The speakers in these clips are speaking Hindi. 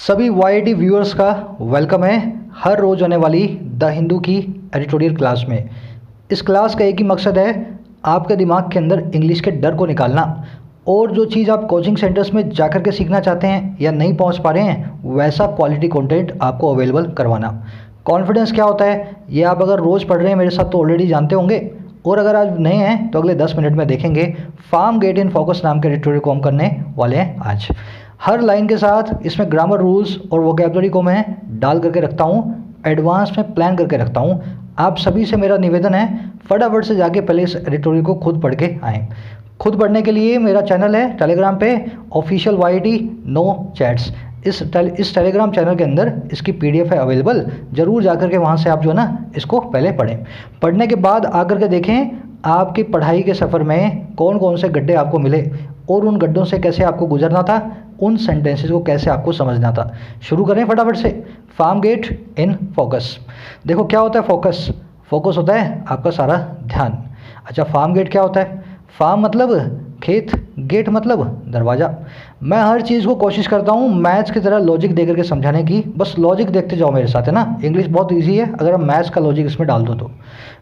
सभी वाईटी व्यूअर्स का वेलकम है हर रोज़ होने वाली द हिंदू की एडिटोरियल क्लास में। इस क्लास का एक ही मकसद है आपके दिमाग के अंदर इंग्लिश के डर को निकालना और जो चीज़ आप कोचिंग सेंटर्स में जाकर के सीखना चाहते हैं या नहीं पहुंच पा रहे हैं वैसा क्वालिटी कंटेंट आपको अवेलेबल करवाना। कॉन्फिडेंस क्या होता है ये आप अगर रोज़ पढ़ रहे हैं मेरे साथ तो ऑलरेडी जानते होंगे, और अगर आज नए हैं तो अगले 10 मिनट में देखेंगे। फार्म गेट इन फोकस नाम के एडिटोरियल को हम करने वाले हैं आज। हर लाइन के साथ इसमें ग्रामर रूल्स और वोकैबुलरी को मैं डाल करके रखता हूँ, एडवांस में प्लान करके रखता हूँ। आप सभी से मेरा निवेदन है फटाफट से जाके पहले इस एडिटोरियल को खुद पढ़ के आएँ। खुद पढ़ने के लिए मेरा चैनल है टेलीग्राम पे ऑफिशियल वाईटी नो चैट्स। इस टेलीग्राम चैनल के अंदर इसकी पीडीएफ है अवेलेबल, ज़रूर जाकर के वहाँ से आप जो है ना इसको पहले पढ़ें। पढ़ने के बाद आकर के देखें आपकी पढ़ाई के सफ़र में कौन कौन से गड्ढे आपको मिले और उन गड्ढों से कैसे आपको गुजरना था, उन सेंटेंसेस को कैसे आपको समझना था। शुरू करें फटाफट से। Farm gate in focus. देखो क्या होता है फोकस। फोकस होता है आपका सारा ध्यान। अच्छा, फार्म गेट क्या होता है? फार्म मतलब खेत, गेट मतलब दरवाज़ा। मैं हर चीज़ को कोशिश करता हूँ मैथ्स की तरह लॉजिक दे करके समझाने की, बस लॉजिक देखते जाओ मेरे साथ, है ना। इंग्लिश बहुत इजी है अगर हम मैथ्स का लॉजिक इसमें डाल दो तो।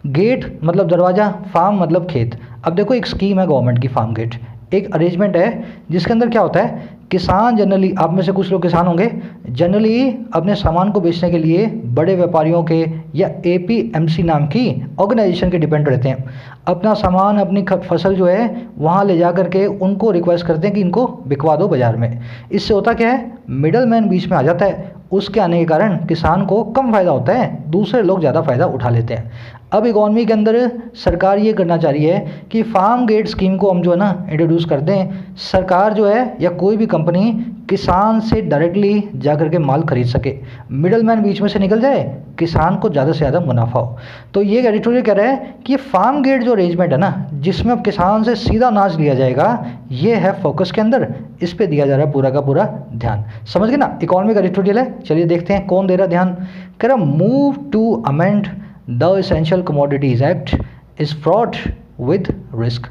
गेट मतलब दरवाज़ा, फार्म मतलब खेत। अब देखो एक स्कीम है गवर्नमेंट की फार्म गेट, एक अरेंजमेंट है जिसके अंदर क्या होता है, किसान जनरली, आप में से कुछ लोग किसान होंगे, जनरली अपने सामान को बेचने के लिए बड़े व्यापारियों के या एपीएमसी नाम की ऑर्गेनाइजेशन के डिपेंड रहते हैं। अपना सामान, अपनी फसल जो है वहाँ ले जा करके उनको रिक्वेस्ट करते हैं कि इनको बिकवा दो बाज़ार में। इससे होता क्या है, मिडल मैन बीच में आ जाता है। उसके आने के कारण किसान को कम फ़ायदा होता है, दूसरे लोग ज़्यादा फ़ायदा उठा लेते हैं। अब इकॉनमी के अंदर सरकार ये करना चाह रही है कि फार्म गेट स्कीम को हम जो है ना इंट्रोड्यूस कर दें। सरकार जो है या कोई भी कंपनी किसान से डायरेक्टली जा कर के माल खरीद सके, मिडल मैन बीच में से निकल जाए, किसान को ज़्यादा से ज़्यादा मुनाफा हो। तो ये एडिटोरियल कह रहा है कि फार्म गेट जो अरेंजमेंट है ना, जिसमें अब किसान से सीधा अनाज लिया जाएगा, ये है फोकस के अंदर, इस पे दिया जा रहा है पूरा का पूरा ध्यान। समझ गए ना, इकोनॉमिक एडिटोरियल है। चलिए देखते हैं कौन दे रहा ध्यान। कह रहा move to amend the essential commodities act is fraught with risk.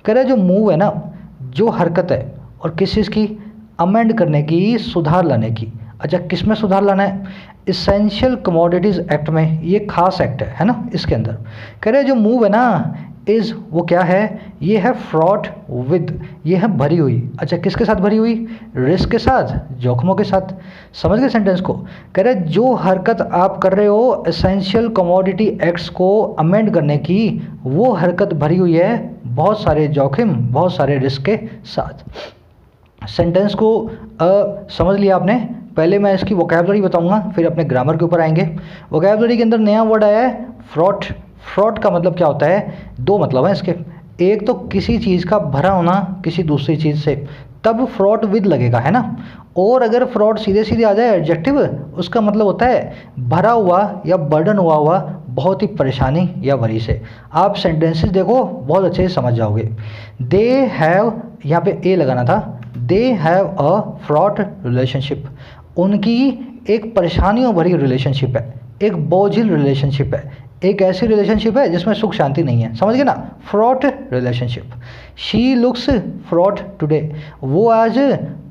कह रहा जो मूव है ना, जो हरकत है और किस चीज़ की, अमेंड करने की, सुधार लाने की। अच्छा, किस में सुधार लाना है? एसेंशियल कमोडिटीज़ एक्ट में। ये खास एक्ट है ना, इसके अंदर कह रहे जो मूव है ना, इज़ वो क्या है, ये है फ्रॉड विद, ये है भरी हुई। अच्छा, किसके साथ भरी हुई? रिस्क के साथ, जोखमों के साथ। समझ गए सेंटेंस को? कह रहे जो हरकत आप कर रहे हो एसेंशियल कमोडिटी एक्ट्स को अमेंड करने की, वो हरकत भरी हुई है बहुत सारे जोखिम, बहुत सारे रिस्क के साथ। सेंटेंस को समझ लिया आपने। पहले मैं इसकी वोकैबुलरी बताऊंगा, फिर अपने ग्रामर के ऊपर आएंगे। वोकैबुलरी के अंदर नया वर्ड आया है फ्रॉड। फ्रॉड का मतलब क्या होता है? दो मतलब है इसके। एक तो किसी चीज़ का भरा होना किसी दूसरी चीज़ से, तब फ्रॉड विद लगेगा, है ना। और अगर फ्रॉड सीधे सीधे आ जाए एडजेक्टिव, उसका मतलब होता है भरा हुआ या बर्डन हुआ बहुत ही परेशानी या वरी से। आप सेंटेंसेस देखो बहुत अच्छे से समझ जाओगे। दे हैव, यहाँ पे ए लगाना था, they have a fraud relationship. उनकी एक परेशानियों भरी रिलेशनशिप है, एक बोझिल रिलेशनशिप है, एक ऐसी रिलेशनशिप है जिसमें सुख शांति नहीं है। समझ गए ना, fraud relationship. She looks fraud today, वो आज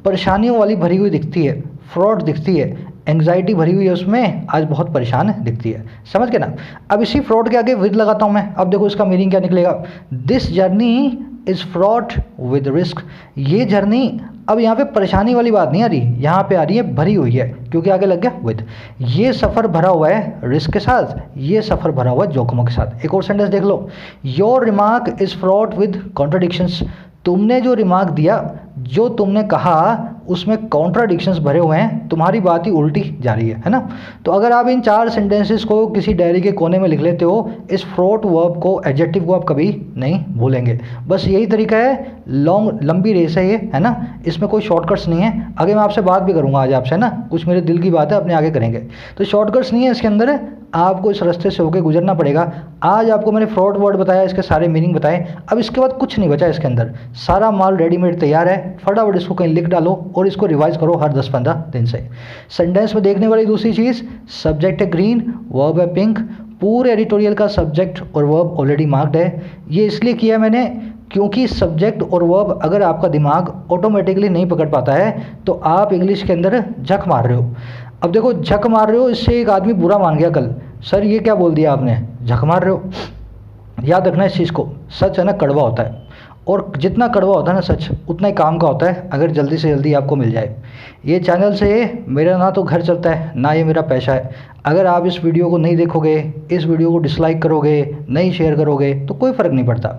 परेशानियों वाली भरी हुई दिखती है, फ्रॉड दिखती है, एंग्जाइटी भरी हुई है, उसमें आज बहुत परेशान दिखती है। समझ गए ना। अब इसी फ्रॉड के आगे विद लगाता हूँ मैं। अब देखो इसका मीनिंग क्या निकलेगा। This journey is fraught with risk. ये जर्नी, अब यहाँ पे परेशानी वाली बात नहीं आ रही, यहाँ पे आ रही है भरी हुई है, क्योंकि आगे लग गया विद। ये सफ़र भरा हुआ है रिस्क के साथ, ये सफ़र भरा हुआ है जोखमों के साथ। एक और सेंटेंस देख लो। Your remark is fraught with contradictions. तुमने जो रिमार्क दिया, जो तुमने कहा, उसमें कॉन्ट्राडिक्शंस भरे हुए हैं, तुम्हारी बात ही उल्टी जा रही है ना। तो अगर आप इन 4 सेंटेंसेस को किसी डायरी के कोने में लिख लेते हो, इस फ्रॉड वर्ब को, एडजेक्टिव को आप कभी नहीं भूलेंगे। बस यही तरीका है, लंबी रेस है ये, है ना। इसमें कोई शॉर्टकट्स नहीं है। आगे मैं आपसे बात भी करूँगा आज आपसे, ना, कुछ मेरे दिल की बात है, अपने आगे करेंगे। तो शॉर्टकट्स नहीं है इसके अंदर, आपको इस रास्ते से होकर गुजरना पड़ेगा। आज आपको मैंने फ्रॉड वर्ड बताया, इसके सारे मीनिंग बताए। अब इसके बाद कुछ नहीं बचा इसके अंदर, सारा माल रेडीमेड तैयार है। फटाफट इसको कहीं लिख डालो और इसको रिवाइज करो हर 10-15 दिन से। सेंटेंस में देखने वाली दूसरी चीज़, सब्जेक्ट है ग्रीन, वर्ब है पिंक। पूरे एडिटोरियल का सब्जेक्ट और वर्ब ऑलरेडी मार्क्ड है। ये इसलिए किया मैंने क्योंकि सब्जेक्ट और वर्ब अगर आपका दिमाग ऑटोमेटिकली नहीं पकड़ पाता है तो आप इंग्लिश के अंदर झक मार रहे हो। अब देखो, झक मार रहे हो, इससे एक आदमी बुरा मान गया कल, सर ये क्या बोल दिया आपने, झक मार रहे हो। याद रखना इस चीज़ को, सच है ना कड़वा होता है, और जितना कड़वा होता है ना सच, उतना ही काम का होता है अगर जल्दी से जल्दी आपको मिल जाए। ये चैनल से मेरा ना तो घर चलता है ना ये मेरा पैसा है। अगर आप इस वीडियो को नहीं देखोगे, इस वीडियो को डिसलाइक करोगे, नहीं शेयर करोगे तो कोई फ़र्क नहीं पड़ता।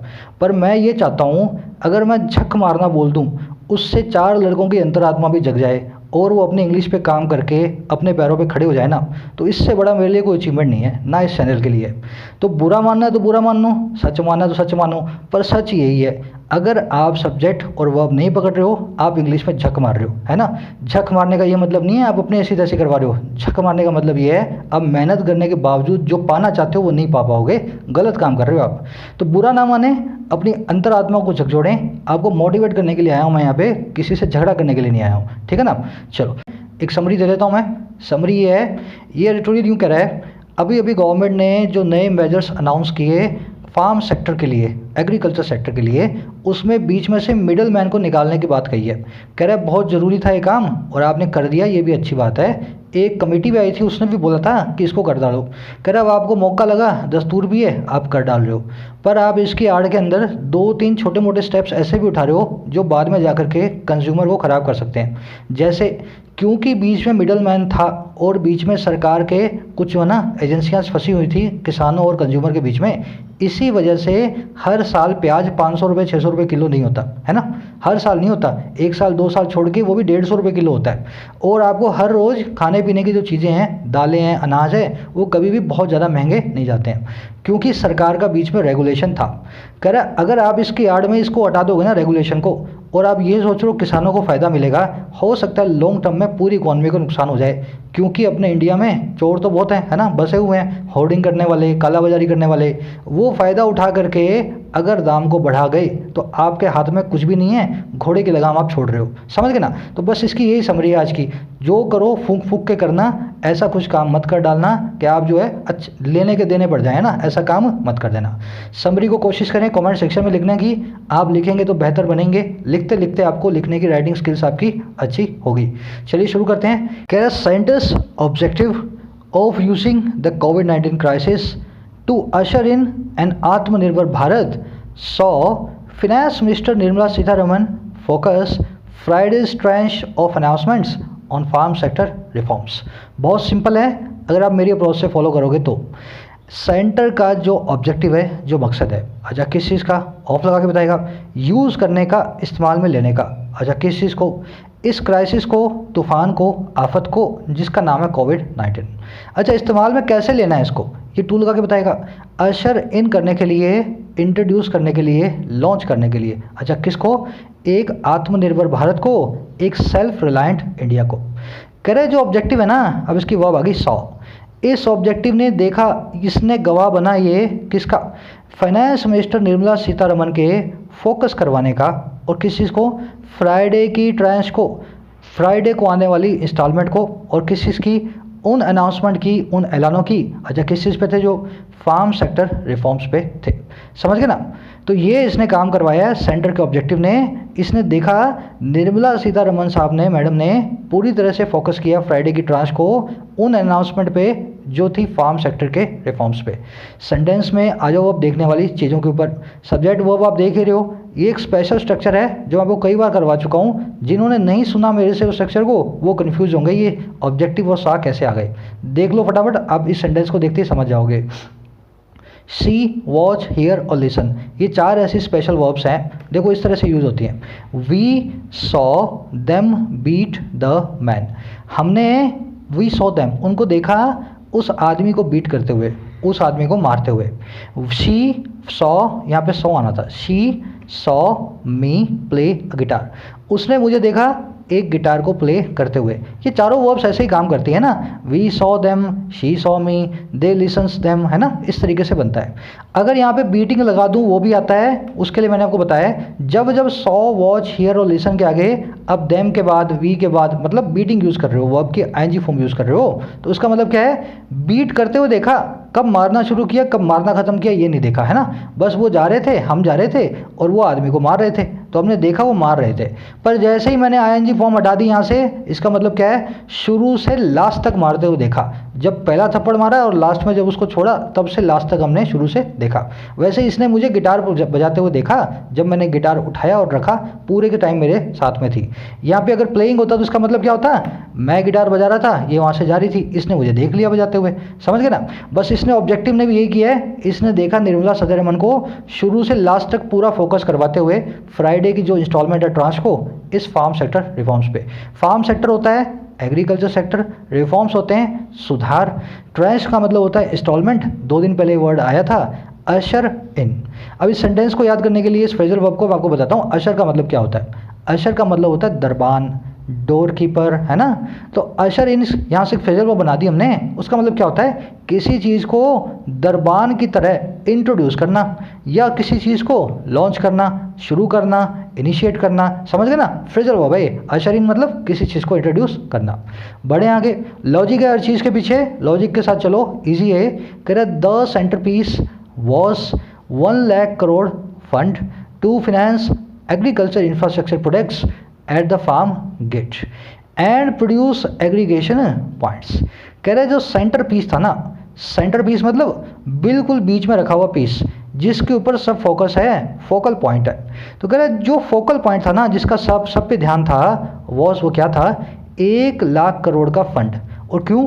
पर मैं ये चाहता हूँ अगर मैं झक मारना बोल दूँ, उससे 4 लड़कों की अंतरात्मा भी जग जाए और वो अपनी इंग्लिश पे काम करके अपने पैरों पे खड़े हो जाए ना, तो इससे बड़ा मेरे लिए कोई अचीवमेंट नहीं है, ना इस चैनल के लिए। तो बुरा मानना है तो बुरा मान लो, सच मानना है तो सच मानो, पर सच यही है, अगर आप सब्जेक्ट और वर्ब नहीं पकड़ रहे हो, आप इंग्लिश में झक मार रहे हो, है ना। झक मारने का ये मतलब नहीं है आप अपने ऐसी तैसी करवा रहे हो। झक मारने का मतलब ये है आप मेहनत करने के बावजूद जो पाना चाहते हो वो नहीं पा पाओगे, गलत काम कर रहे हो आप। तो बुरा ना माने, अपनी अंतरात्मा को झकझोड़ें। आपको मोटिवेट करने के लिए आया हूँ मैं यहाँ पे, किसी से झगड़ा करने के लिए नहीं आया हूँ, ठीक है ना। चलो एक समरी दे देता हूँ मैं। समरी ये है, ये एडिटोरियल यूँ कह रहा है, अभी अभी गवर्नमेंट ने जो नए मेजर्स अनाउंस किए फार्म सेक्टर के लिए, एग्रीकल्चर सेक्टर के लिए, उसमें बीच में से मिडल मैन को निकालने की बात कही है। कह रहा है बहुत ज़रूरी था ये काम और आपने कर दिया, ये भी अच्छी बात है। एक कमेटी भी आई थी, उसने भी बोला था कि इसको कर डालो। कह रहा अब आपको मौका लगा, दस्तूर भी है, आप कर डाल रहे हो, पर आप इसकी आड़ के अंदर 2-3 छोटे मोटे स्टेप्स ऐसे भी उठा रहे हो जो बाद में जाकर के कंज्यूमर को ख़राब कर सकते हैं। जैसे क्योंकि बीच में मिडल मैन था और बीच में सरकार के कुछ जो ना एजेंसियाँ फंसी हुई थी किसानों और कंज्यूमर के बीच में, इसी वजह से हर साल प्याज 500 रुपये 600 रुपये किलो नहीं होता, है ना। हर साल नहीं होता, 1 साल 2 साल छोड़ के वो भी 150 रुपये किलो होता है। और आपको हर रोज़ खाने पीने की जो चीज़ें हैं, दालें हैं, अनाज है, वो कभी भी बहुत ज़्यादा महंगे नहीं जाते हैं, क्योंकि सरकार का बीच में रेगुलेशन था। कह रहा अगर आप इसकी आड़ में इसको हटा दोगे ना रेगुलेशन को, और आप ये सोच रहे हो किसानों को फ़ायदा मिलेगा, हो सकता है लॉन्ग टर्म में पूरी इकॉनमी को नुकसान हो जाए। क्योंकि अपने इंडिया में चोर तो बहुत हैं, है ना, बसे हुए हैं, होर्डिंग करने वाले, कालाबाजारी करने वाले। वो फ़ायदा उठा करके अगर दाम को बढ़ा गए तो आपके हाथ में कुछ भी नहीं है, घोड़े की लगाम आप छोड़ रहे हो, समझ गए ना। तो बस इसकी यही समरी है आज की, जो करो फूंक फूंक के करना, ऐसा कुछ काम मत कर डालना कि आप जो है लेने के देने पड़ जाए ना, ऐसा काम मत कर देना। समरी को कोशिश करें कमेंट सेक्शन में लिखने की, आप लिखेंगे तो बेहतर बनेंगे, लिखते लिखते आपको लिखने की राइटिंग स्किल्स आपकी अच्छी होगी। चलिए शुरू करते हैं। कह रहा scientist objective of using the कोविड-19 crisis to usher in an Atmanirbhar Bharat saw finance minister Nirmala Sitharaman focus Friday's tranche of announcements on farm sector reforms. बहुत सिंपल है, अगर आप मेरी अप्रोच से फॉलो करोगे तो। सेंटर का जो ऑब्जेक्टिव है, जो मकसद है, अच्छा किस चीज़ का, ऑफ लगा के बताएगा, यूज़ करने का, इस्तेमाल में लेने का, अच्छा किस चीज़ को, इस क्राइसिस को, तूफान को, आफत को, जिसका नाम है कोविड-19। अच्छा इस्तेमाल में कैसे लेना है इसको, ये टूल लगा के बताएगा। अशर इन करने के लिए, इंट्रोड्यूस करने के लिए, लॉन्च करने के लिए, अच्छा किसको, एक आत्मनिर्भर भारत को, एक सेल्फ रिलायंट इंडिया को। कह रहे जो ऑब्जेक्टिव है ना, अब इसकी वर्ब आ गई 100। इस ऑब्जेक्टिव ने देखा, इसने गवाह बना ये किसका, फाइनेंस मिनिस्टर निर्मला सीतारमन के फोकस करवाने का, और किस चीज़ को, फ्राइडे की ट्रांच को, फ्राइडे को आने वाली इंस्टॉलमेंट को, और किस चीज़ की, उन अनाउंसमेंट की, उन ऐलानों की, अच्छा किस चीज़ पे थे, जो फार्म सेक्टर रिफॉर्म्स पे थे, समझ गए ना। तो ये इसने काम करवाया है सेंटर के ऑब्जेक्टिव ने। इसने देखा निर्मला सीतारमन साहब ने, मैडम ने पूरी तरह से फोकस किया फ्राइडे की ट्रांच को उन अनाउंसमेंट पे जो थी फार्म सेक्टर के रिफॉर्म्स पे। सेंटेंस में आ जाओ अब देखने वाली चीज़ों के ऊपर। सब्जेक्ट वर्ब आप देख ही रहे हो, ये एक स्पेशल स्ट्रक्चर है जो आपको कई बार करवा चुका हूँ। जिन्होंने नहीं सुना मेरे से उस स्ट्रक्चर को वो कन्फ्यूज होंगे, ये ऑब्जेक्टिव और सा कैसे आ गए। देख लो फटाफट, आप इस सेंटेंस को देखते ही समझ जाओगे। सी, वॉच, हियर और लिसन, ये 4 ऐसी स्पेशल वर्ब्स हैं, देखो इस तरह से यूज़ होती हैं। We saw them beat the man, हमने वी सॉ देम, उनको देखा उस आदमी को बीट करते हुए, उस आदमी को मारते हुए। शी सॉ, यहाँ पे सॉ आना था, she saw me play guitar, उसने मुझे देखा एक गिटार को प्ले करते हुए। ये चारों वर्ब्स ऐसे ही काम करती है ना, we saw them, she saw me, they listens them, है ना, इस तरीके से बनता है। अगर यहाँ पे बीटिंग लगा दूँ वो भी आता है, उसके लिए मैंने आपको बताया जब जब सॉ, वॉच, हियर और लिसन के आगे अब देम के बाद, वी के बाद, मतलब बीटिंग यूज़ कर रहे हो, वर्ब की आईएनजी फॉर्म यूज़ कर रहे हो, तो उसका मतलब क्या है, बीट करते हुए देखा, कब मारना शुरू किया, कब मारना ख़त्म किया, ये नहीं देखा, है ना। बस वो जा रहे थे, हम जा रहे थे और वो आदमी को मार रहे थे, तो हमने देखा वो मार रहे थे। पर जैसे ही मैंने आईएनजी फॉर्म हटा दी यहाँ से, इसका मतलब क्या है, शुरू से लास्ट तक मारते हुए देखा। जब पहला थप्पड़ मारा और लास्ट में जब उसको छोड़ा, तब से लास्ट तक हमने शुरू से देखा। वैसे इसने मुझे गिटार बजाते हुए देखा, जब मैंने गिटार उठाया और रखा, पूरे के टाइम मेरे साथ में थी। यहाँ पे अगर प्लेइंग होता तो इसका मतलब क्या होता, मैं गिटार बजा रहा था, ये वहाँ से जा रही थी, इसने मुझे देख लिया बजाते हुए, समझ गए ना। बस इसने ऑब्जेक्टिव ने भी यही किया है, इसने देखा निर्मला सदरमन को शुरू से लास्ट तक पूरा फोकस करवाते हुए फ्राइडे की जो इंस्टॉलमेंट है ट्रांस को इस फार्म सेक्टर रिफॉर्म्स पे। फार्म सेक्टर होता है एग्रीकल्चर सेक्टर, रिफॉर्म्स होते हैं सुधार, ट्रेंच का मतलब होता है इंस्टॉलमेंट। 2 दिन पहले वर्ड आया था अशर इन। अब इस सेंटेंस को याद करने के लिए इस फ्रेजल वर्ब को आपको बताता हूँ। अशर का मतलब क्या होता है, अशर का मतलब होता है दरबान, डोर कीपर, है ना। तो अशर इन यहाँ से फ्रेजल वर्ब बना दी हमने, उसका मतलब क्या होता है, किसी चीज़ को दरबान की तरह इंट्रोड्यूस करना या किसी चीज़ को लॉन्च करना, शुरू करना, इनिशिएट करना, समझ गए ना। फ्रेजल वर्ब है अशर इन, मतलब किसी चीज़ को इंट्रोड्यूस करना। बढ़े आगे, लॉजिक है हर चीज़ के पीछे, लॉजिक के साथ चलो, इजी है। कह रहे the centrepiece was 1 lakh crore fund to finance agriculture infrastructure projects at the farm gate and produce aggregation points. कह रहे जो सेंटर पीस था ना, सेंटर पीस मतलब बिल्कुल बीच में रखा हुआ पीस जिसके ऊपर सब फोकस है, फोकल पॉइंट है। तो कह रहे जो फोकल पॉइंट था ना, जिसका सब पे ध्यान था, वो क्या था, 1 लाख करोड़ का फंड। और क्यों,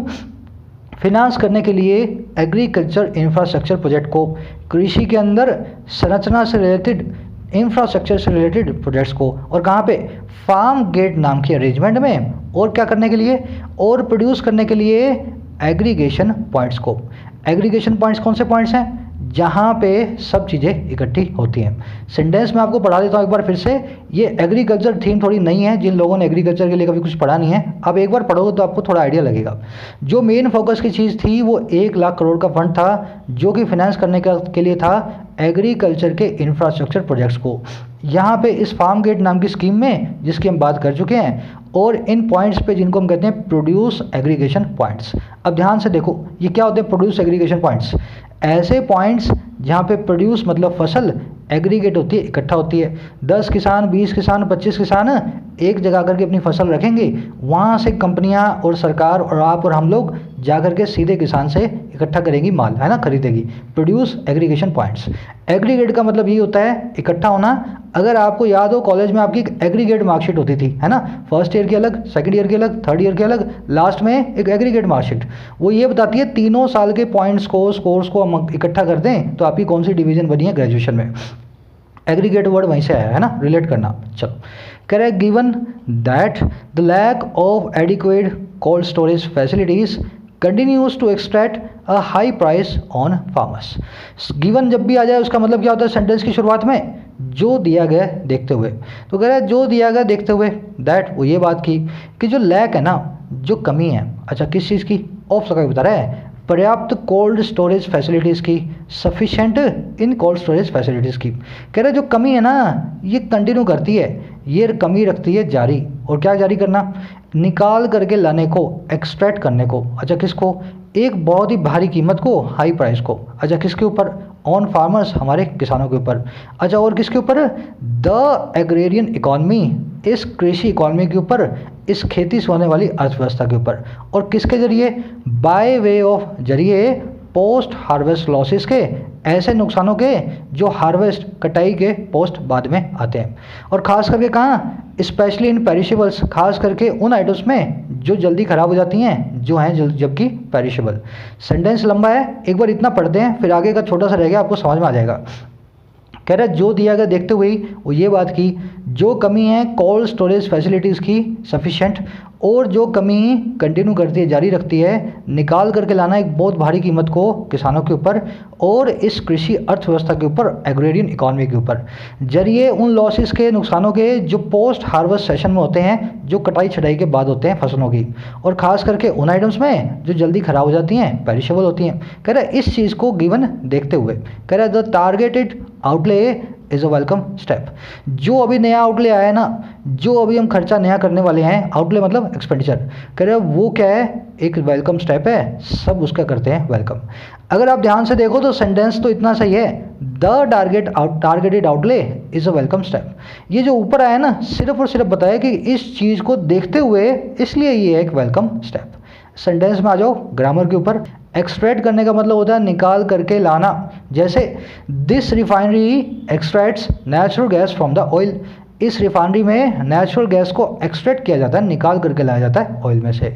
फिनांस करने के लिए एग्रीकल्चर इंफ्रास्ट्रक्चर प्रोजेक्ट को, कृषि के अंदर संरचना से रिलेटेड, इंफ्रास्ट्रक्चर से रिलेटेड प्रोजेक्ट्स को। और कहाँ पे, फार्म गेट नाम की अरेंजमेंट में। और क्या करने के लिए, और प्रोड्यूस करने के लिए एग्रीगेशन पॉइंट्स को। एग्रीगेशन पॉइंट्स कौन से पॉइंट्स हैं, जहाँ पे सब चीज़ें इकट्ठी होती हैं। सेंटेंस में आपको पढ़ा देता हूँ एक बार फिर से। ये एग्रीकल्चर थीम थोड़ी नई है, जिन लोगों ने एग्रीकल्चर के लिए कभी कुछ पढ़ा नहीं है, अब एक बार पढ़ोगे तो आपको थोड़ा आइडिया लगेगा। जो मेन फोकस की चीज़ थी वो 1 लाख करोड़ का फंड था, जो कि फाइनेंस करने के लिए था एग्रीकल्चर के इंफ्रास्ट्रक्चर प्रोजेक्ट्स को। यहाँ पे इस फार्म गेट नाम की स्कीम में, जिसकी हम बात कर चुके हैं, और इन पॉइंट्स पे जिनको हम कहते हैं प्रोड्यूस एग्रीगेशन पॉइंट्स। अब ध्यान से देखो, ये क्या होते हैं प्रोड्यूस एग्रीगेशन पॉइंट्स, ऐसे पॉइंट्स जहाँ पे प्रोड्यूस मतलब फसल, एग्रीगेट होती है, इकट्ठा होती है। 10 किसान, 20 किसान, 25 किसान एक जगह करके अपनी फसल रखेंगे, वहाँ से कंपनियाँ और सरकार और आप और हम लोग जा कर के सीधे किसान से इकट्ठा करेंगी माल, है ना, खरीदेगी। Produce aggregation points. एग्रीगेट का मतलब ये होता है इकट्ठा होना। अगर आपको याद हो, कॉलेज में आपकी एग्रीगेट मार्कशीट होती थी, है ना, फर्स्ट ईयर की अलग, सेकंड ईयर की अलग, थर्ड ईयर की अलग, लास्ट में एक एग्रीगेट मार्कशीट। वो ये बताती है तीनों साल के पॉइंट्स को, स्कोर्स को हम इकट्ठा कर दें तो आपकी कौन सी डिवीजन बनी है ग्रेजुएशन में। एग्रीगेट वर्ड वहीं से आया है ना, रिलेट करना। चलो, कह रहे given that the lack of adequate cold storage facilities continues to extract a high price on farmers. Given जब भी आ जाए उसका मतलब क्या होता है, सेंटेंस की शुरुआत में जो दिया गया देखते हुए। तो कह रहा है जो दिया गया देखते हुए, दैट वो ये बात की कि जो लैक है ना, जो कमी है, अच्छा किस चीज़ की, ऑफ सका बता रहा है, पर्याप्त कोल्ड स्टोरेज फैसिलिटीज़ की, sufficient in cold storage facilities की। कह रहे जो कमी है ना, ये कंटिन्यू करती है, ये कमी रखती है जारी। और क्या जारी करना, निकाल करके लाने को, एक्सट्रैक्ट करने को। अच्छा किसको, एक बहुत ही भारी कीमत को, हाई प्राइस को। अच्छा किसके ऊपर, ऑन फार्मर्स, हमारे किसानों के ऊपर। अच्छा और किसके ऊपर, द एग्रेरियन इकॉनमी, इस कृषि इकॉनमी के ऊपर, इस खेती से होने वाली अर्थव्यवस्था के ऊपर। और किसके जरिए, बाय वे ऑफ, जरिए पोस्ट हार्वेस्ट लॉसेस के, ऐसे नुकसानों के जो हार्वेस्ट, कटाई के पोस्ट बाद में आते हैं। और ख़ास करके कहाँ, स्पेशली इन पेरिशेबल्स, खास करके उन आइटम्स में जो जल्दी ख़राब हो जाती हैं, जो हैं जबकि पेरिशेबल। सेंटेंस लंबा है, एक बार इतना पढ़ते हैं, फिर आगे का छोटा सा रह गया, आपको समझ में आ जाएगा। कह रहा है जो दिया गया देखते हुए वो ये बात की, जो कमी है कोल्ड स्टोरेज फैसिलिटीज़ की सफिशेंट, और जो कमी कंटिन्यू करती है, जारी रखती है, निकाल करके लाना एक बहुत भारी कीमत को किसानों के ऊपर और इस कृषि अर्थव्यवस्था के ऊपर, एग्रेरियन इकॉनमी के ऊपर, जरिए उन लॉसेस के, नुकसानों के जो पोस्ट हार्वेस्ट सेशन में होते हैं, जो कटाई छटाई के बाद होते हैं फसलों की, और ख़ास करके उन आइटम्स में जो जल्दी ख़राब हो जाती हैं, पेरिशेबल होती हैं। कह रहा है इस चीज़ को गिवन देखते हुए, कह रहा है the targeted outlay is a welcome step. जो अभी नया आउटले आया है ना, जो अभी हम खर्चा नया करने वाले हैं, आउटले मतलब एक्सपेंडिचर, कह रहे वो क्या है, एक वेलकम स्टेप है, सब उसका करते हैं वेलकम। अगर आप ध्यान से देखो तो सेंटेंस तो इतना सही है, the targeted outlay is a welcome step. ये जो ऊपर आया ना, सिर्फ और सिर्फ बताया कि इस चीज़ को देखते हुए इसलिए ये एक वेलकम स्टेप। सेंटेंस में आ जाओ ग्रामर के ऊपर। एक्सट्रैक्ट करने का मतलब होता है निकाल करके लाना। जैसे this refinery extracts natural gas from the oil. इस रिफाइनरी में नेचुरल गैस को एक्सट्रैक्ट किया जाता है, निकाल करके लाया जाता है ऑयल में से।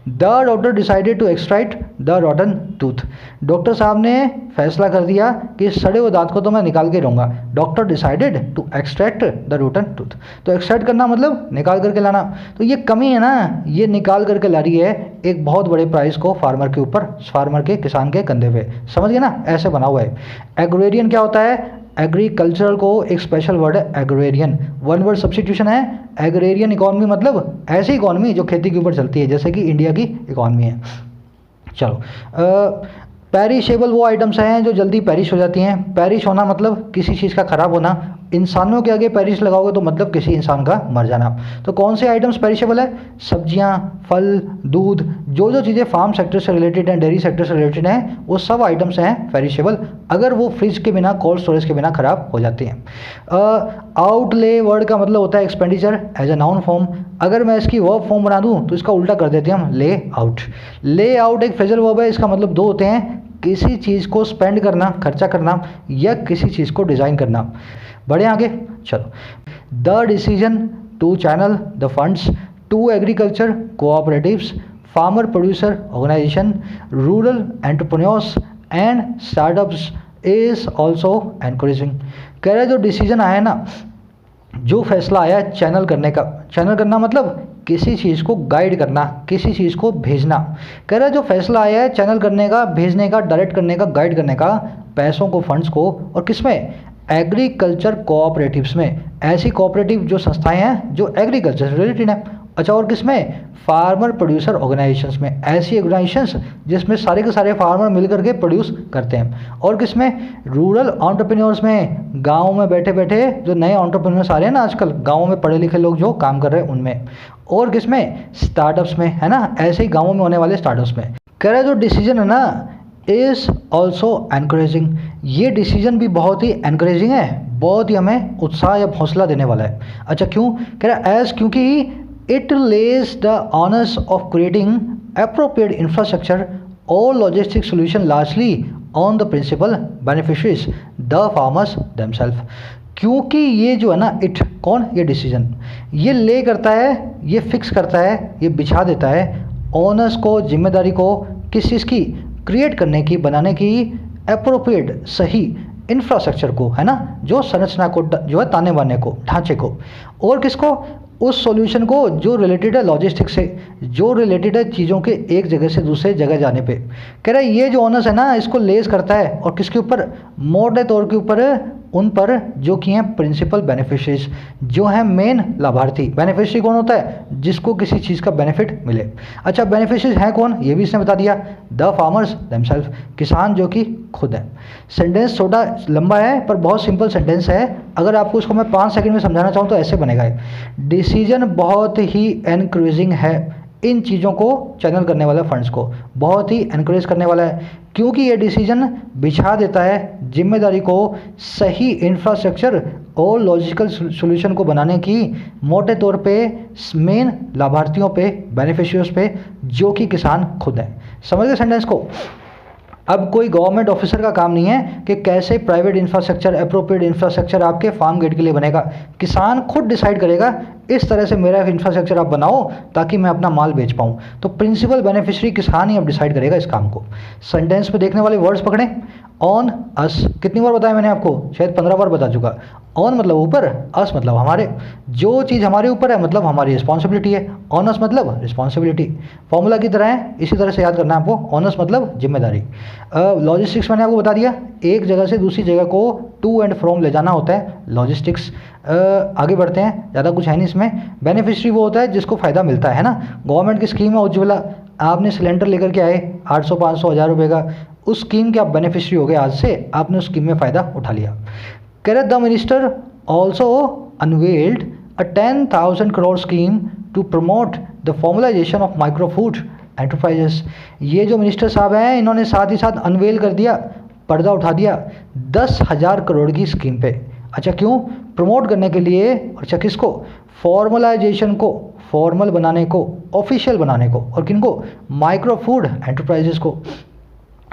The doctor decided to extract the rotten tooth. Doctor साहब ने फैसला कर दिया कि सड़े हुए दांत को तो मैं निकाल के रहूँगा। Doctor decided to extract the rotten tooth. तो एक्सट्रैक्ट करना मतलब निकाल करके लाना। तो ये कमी है ना, ये निकाल करके ला रही है एक बहुत बड़े प्राइस को फार्मर के ऊपर, फार्मर के, किसान के कंधे पे। समझ गए ना, ऐसे बना हुआ है। एग्रेरियन क्या होता है, एग्रीकल्चरल को एक स्पेशल वर्ड है एग्रेरियन, वन वर्ड सब्स्टिट्यूशन है। एग्रेरियन इकोनॉमी मतलब ऐसी इकोनॉमी जो खेती के ऊपर चलती है, जैसे कि इंडिया की इकोनॉमी है। चलो, पेरिशेबल वो आइटम्स हैं जो जल्दी पेरिश हो जाती हैं। पेरिश होना मतलब किसी चीज़ का ख़राब होना। इंसानों के आगे पेरिश लगाओगे तो मतलब किसी इंसान का मर जाना। तो कौन से आइटम्स पेरिशेबल है, सब्जियां, फल, दूध, जो जो चीज़ें फार्म सेक्टर से रिलेटेड हैं, डेयरी सेक्टर से रिलेटेड हैं, वो सब आइटम्स हैं पेरिशेबल, अगर वो फ्रिज के बिना, कोल्ड स्टोरेज के बिना ख़राब हो जाती हैं। आउटले वर्ड का मतलब होता है expenditure as a noun form. अगर मैं इसकी वर्ब फॉर्म बना दूं तो इसका उल्टा कर देते हैं हम, ले आउट। ले आउट एक फ्रेजल वर्ब है, इसका मतलब दो होते हैं, किसी चीज़ को स्पेंड करना, खर्चा करना, या किसी चीज़ को डिज़ाइन करना। बढ़े आगे, चलो। The decision to channel the funds to agriculture cooperatives, farmer producer organization, rural entrepreneurs and startups is also encouraging. कह रहे जो डिसीजन आया ना, जो फैसला आया चैनल करने का, चैनल करना मतलब किसी चीज़ को गाइड करना, किसी चीज़ को भेजना। कह रहा है जो फैसला आया है चैनल करने का, भेजने का, डायरेक्ट करने का, गाइड करने का, पैसों को, फंड्स को, और किसमें, एग्रीकल्चर कोऑपरेटिव्स में। ऐसी कोऑपरेटिव जो संस्थाएं हैं जो एग्रीकल्चर से रिलेटेड है। अच्छा, और किसमें, फार्मर प्रोड्यूसर ऑर्गेनाइजेशंस में। ऐसी ऑर्गेनाइजेशंस जिसमें सारे के सारे फार्मर मिलकर के प्रोड्यूस करते हैं। और किसमें, रूरल एंटरप्रेन्योर्स में, गाँव में बैठे बैठे जो नए एंटरप्रेन्योर्स आ रहे हैं ना आजकल, गाँवों में पढ़े लिखे लोग जो काम कर रहे हैं उनमें। और किसमें, स्टार्टअप्स में, है ना, ऐसे ही गाँवों में होने वाले स्टार्टअप्स में। कह रहा है जो डिसीजन है ना, इज़ ऑल्सो एनकरेजिंग। ये डिसीजन भी बहुत ही एनकरेजिंग है, बहुत ही हमें उत्साह या हौसला देने वाला है। अच्छा, क्यों, कह रहा है एज, क्योंकि it lays the onus of creating appropriate infrastructure और logistic solution largely on the principal beneficiaries the farmers themself. क्योंकि ये जो है ना, इट कौन, ये डिसीजन, ये ले करता है, ये फिक्स करता है, ये बिछा देता है ऑनर्स को, जिम्मेदारी को, किस चीज़ की, क्रिएट करने की, बनाने की, एप्रोप्रिएट, सही इंफ्रास्ट्रक्चर को, है ना, जो संरचना को, जो है ताने बाने को, ढांचे को, और किसको, उस सॉल्यूशन को जो रिलेटेड है लॉजिस्टिक्स से, जो रिलेटेड है चीज़ों के एक जगह से दूसरे जगह जाने पे। कह रहा है ये जो ऑनर्स है ना, इसको लेस करता है, और किसके ऊपर, मोटे तौर के ऊपर उन पर जो कि हैं प्रिंसिपल बेनिफिशरीज, जो हैं मेन लाभार्थी। बेनिफिशरी कौन होता है, जिसको किसी चीज़ का बेनिफिट मिले। अच्छा, बेनिफिशरीज हैं कौन, ये भी इसने बता दिया, द फार्मर्स देमसेल्फ, किसान जो कि खुद है। सेंटेंस छोटा लंबा है पर बहुत सिंपल सेंटेंस है। अगर आपको उसको मैं 5 सेकंड में समझाना चाहूँ तो ऐसे बनेगा। डिसीजन बहुत ही एनकरेजिंग है, इन चीज़ों को चैनल करने वाला, फंड्स को बहुत ही एनकरेज करने वाला है, क्योंकि ये डिसीजन बिछा देता है जिम्मेदारी को सही इंफ्रास्ट्रक्चर और लॉजिकल सॉल्यूशन को बनाने की, मोटे तौर पे मेन लाभार्थियों पे, बेनिफिशियरीज पे, जो कि किसान खुद है। समझ गए सेंटेंस को। अब कोई गवर्नमेंट ऑफिसर का काम नहीं है कि कैसे प्राइवेट इंफ्रास्ट्रक्चर, एप्रोप्रिएट इंफ्रास्ट्रक्चर आपके फार्म गेट के लिए बनेगा। किसान खुद डिसाइड करेगा इस तरह से मेरा इंफ्रास्ट्रक्चर आप बनाओ ताकि मैं अपना माल बेच पाऊँ। तो प्रिंसिपल बेनिफिशियरी किसान ही अब डिसाइड करेगा इस काम को। सेंटेंस पे देखने वाले वर्ड्स पकड़ें। ऑन अस कितनी बार बताया मैंने आपको, शायद 15 बार बता चुका। ऑन मतलब ऊपर, अस मतलब हमारे, जो चीज़ हमारे ऊपर है मतलब हमारी रिस्पॉन्सिबिलिटी है। ऑन अस मतलब रिस्पॉन्सिबिलिटी, फॉर्मूला की तरह है, इसी तरह से याद करना है आपको। ऑन अस मतलब जिम्मेदारी। लॉजिस्टिक्स मैंने आपको बता दिया, एक जगह से दूसरी जगह को टू एंड फ्रॉम ले जाना होता है लॉजिस्टिक्स। आगे बढ़ते हैं, ज़्यादा कुछ है नहीं इसमें। बेनिफिशरी वो होता है जिसको फ़ायदा मिलता है ना। गवर्नमेंट की स्कीम है उज्ज्वला, आपने सिलेंडर लेकर के आए 800, 500, 1000 रुपये का, उस स्कीम के आप बेनिफिशरी हो गए, आज से आपने उस स्कीम में फ़ायदा उठा लिया। कह रहे the minister also unveiled a 10,000 crore scheme to promote the formalization of micro food enterprises। ये जो मिनिस्टर साहब हैं इन्होंने साथ ही साथ अनवेल कर दिया, पर्दा उठा दिया 10,000 करोड़ की स्कीम पे। अच्छा क्यों? प्रमोट करने के लिए। अच्छा किसको? फॉर्मलाइजेशन को, फॉर्मल बनाने को, ऑफिशियल बनाने को, और किनको? माइक्रो फूड एंटरप्राइजेस को।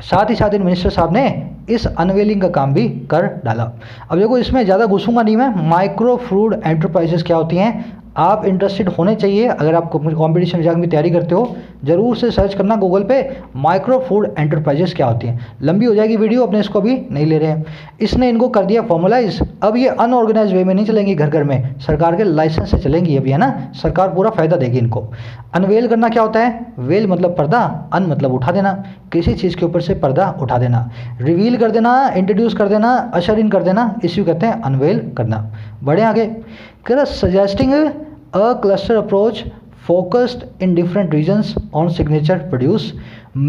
साथ ही साथ इन मिनिस्टर साहब ने इस अनवेलिंग का काम भी कर डाला। अब देखो इसमें ज़्यादा घुसूंगा नहीं मैं। माइक्रो फूड एंटरप्राइजेस क्या होती हैं, आप इंटरेस्टेड होने चाहिए। अगर आप कॉम्पिटिशन एग्जाम की तैयारी करते हो जरूर से सर्च करना गूगल पे माइक्रो फूड एंटरप्राइजेस क्या होती हैं। लंबी हो जाएगी वीडियो, अपने इसको भी नहीं ले रहे हैं। इसने इनको कर दिया फॉर्मलाइज। अब ये अनऑर्गेनाइज वे में नहीं चलेंगी घर घर में, सरकार के लाइसेंस से चलेंगी अभी, है ना। सरकार पूरा फायदा देगी इनको। अनवेल करना क्या होता है? वेल मतलब पर्दा, अन मतलब उठा देना, किसी चीज़ के ऊपर से पर्दा उठा देना। रिवील कर देना, इंट्रोड्यूस कर देना, अशर इन कर देना, इसी को कहते हैं अनवेल करना। बढ़े आगे। कह suggesting a cluster approach focused in different regions on signature produce,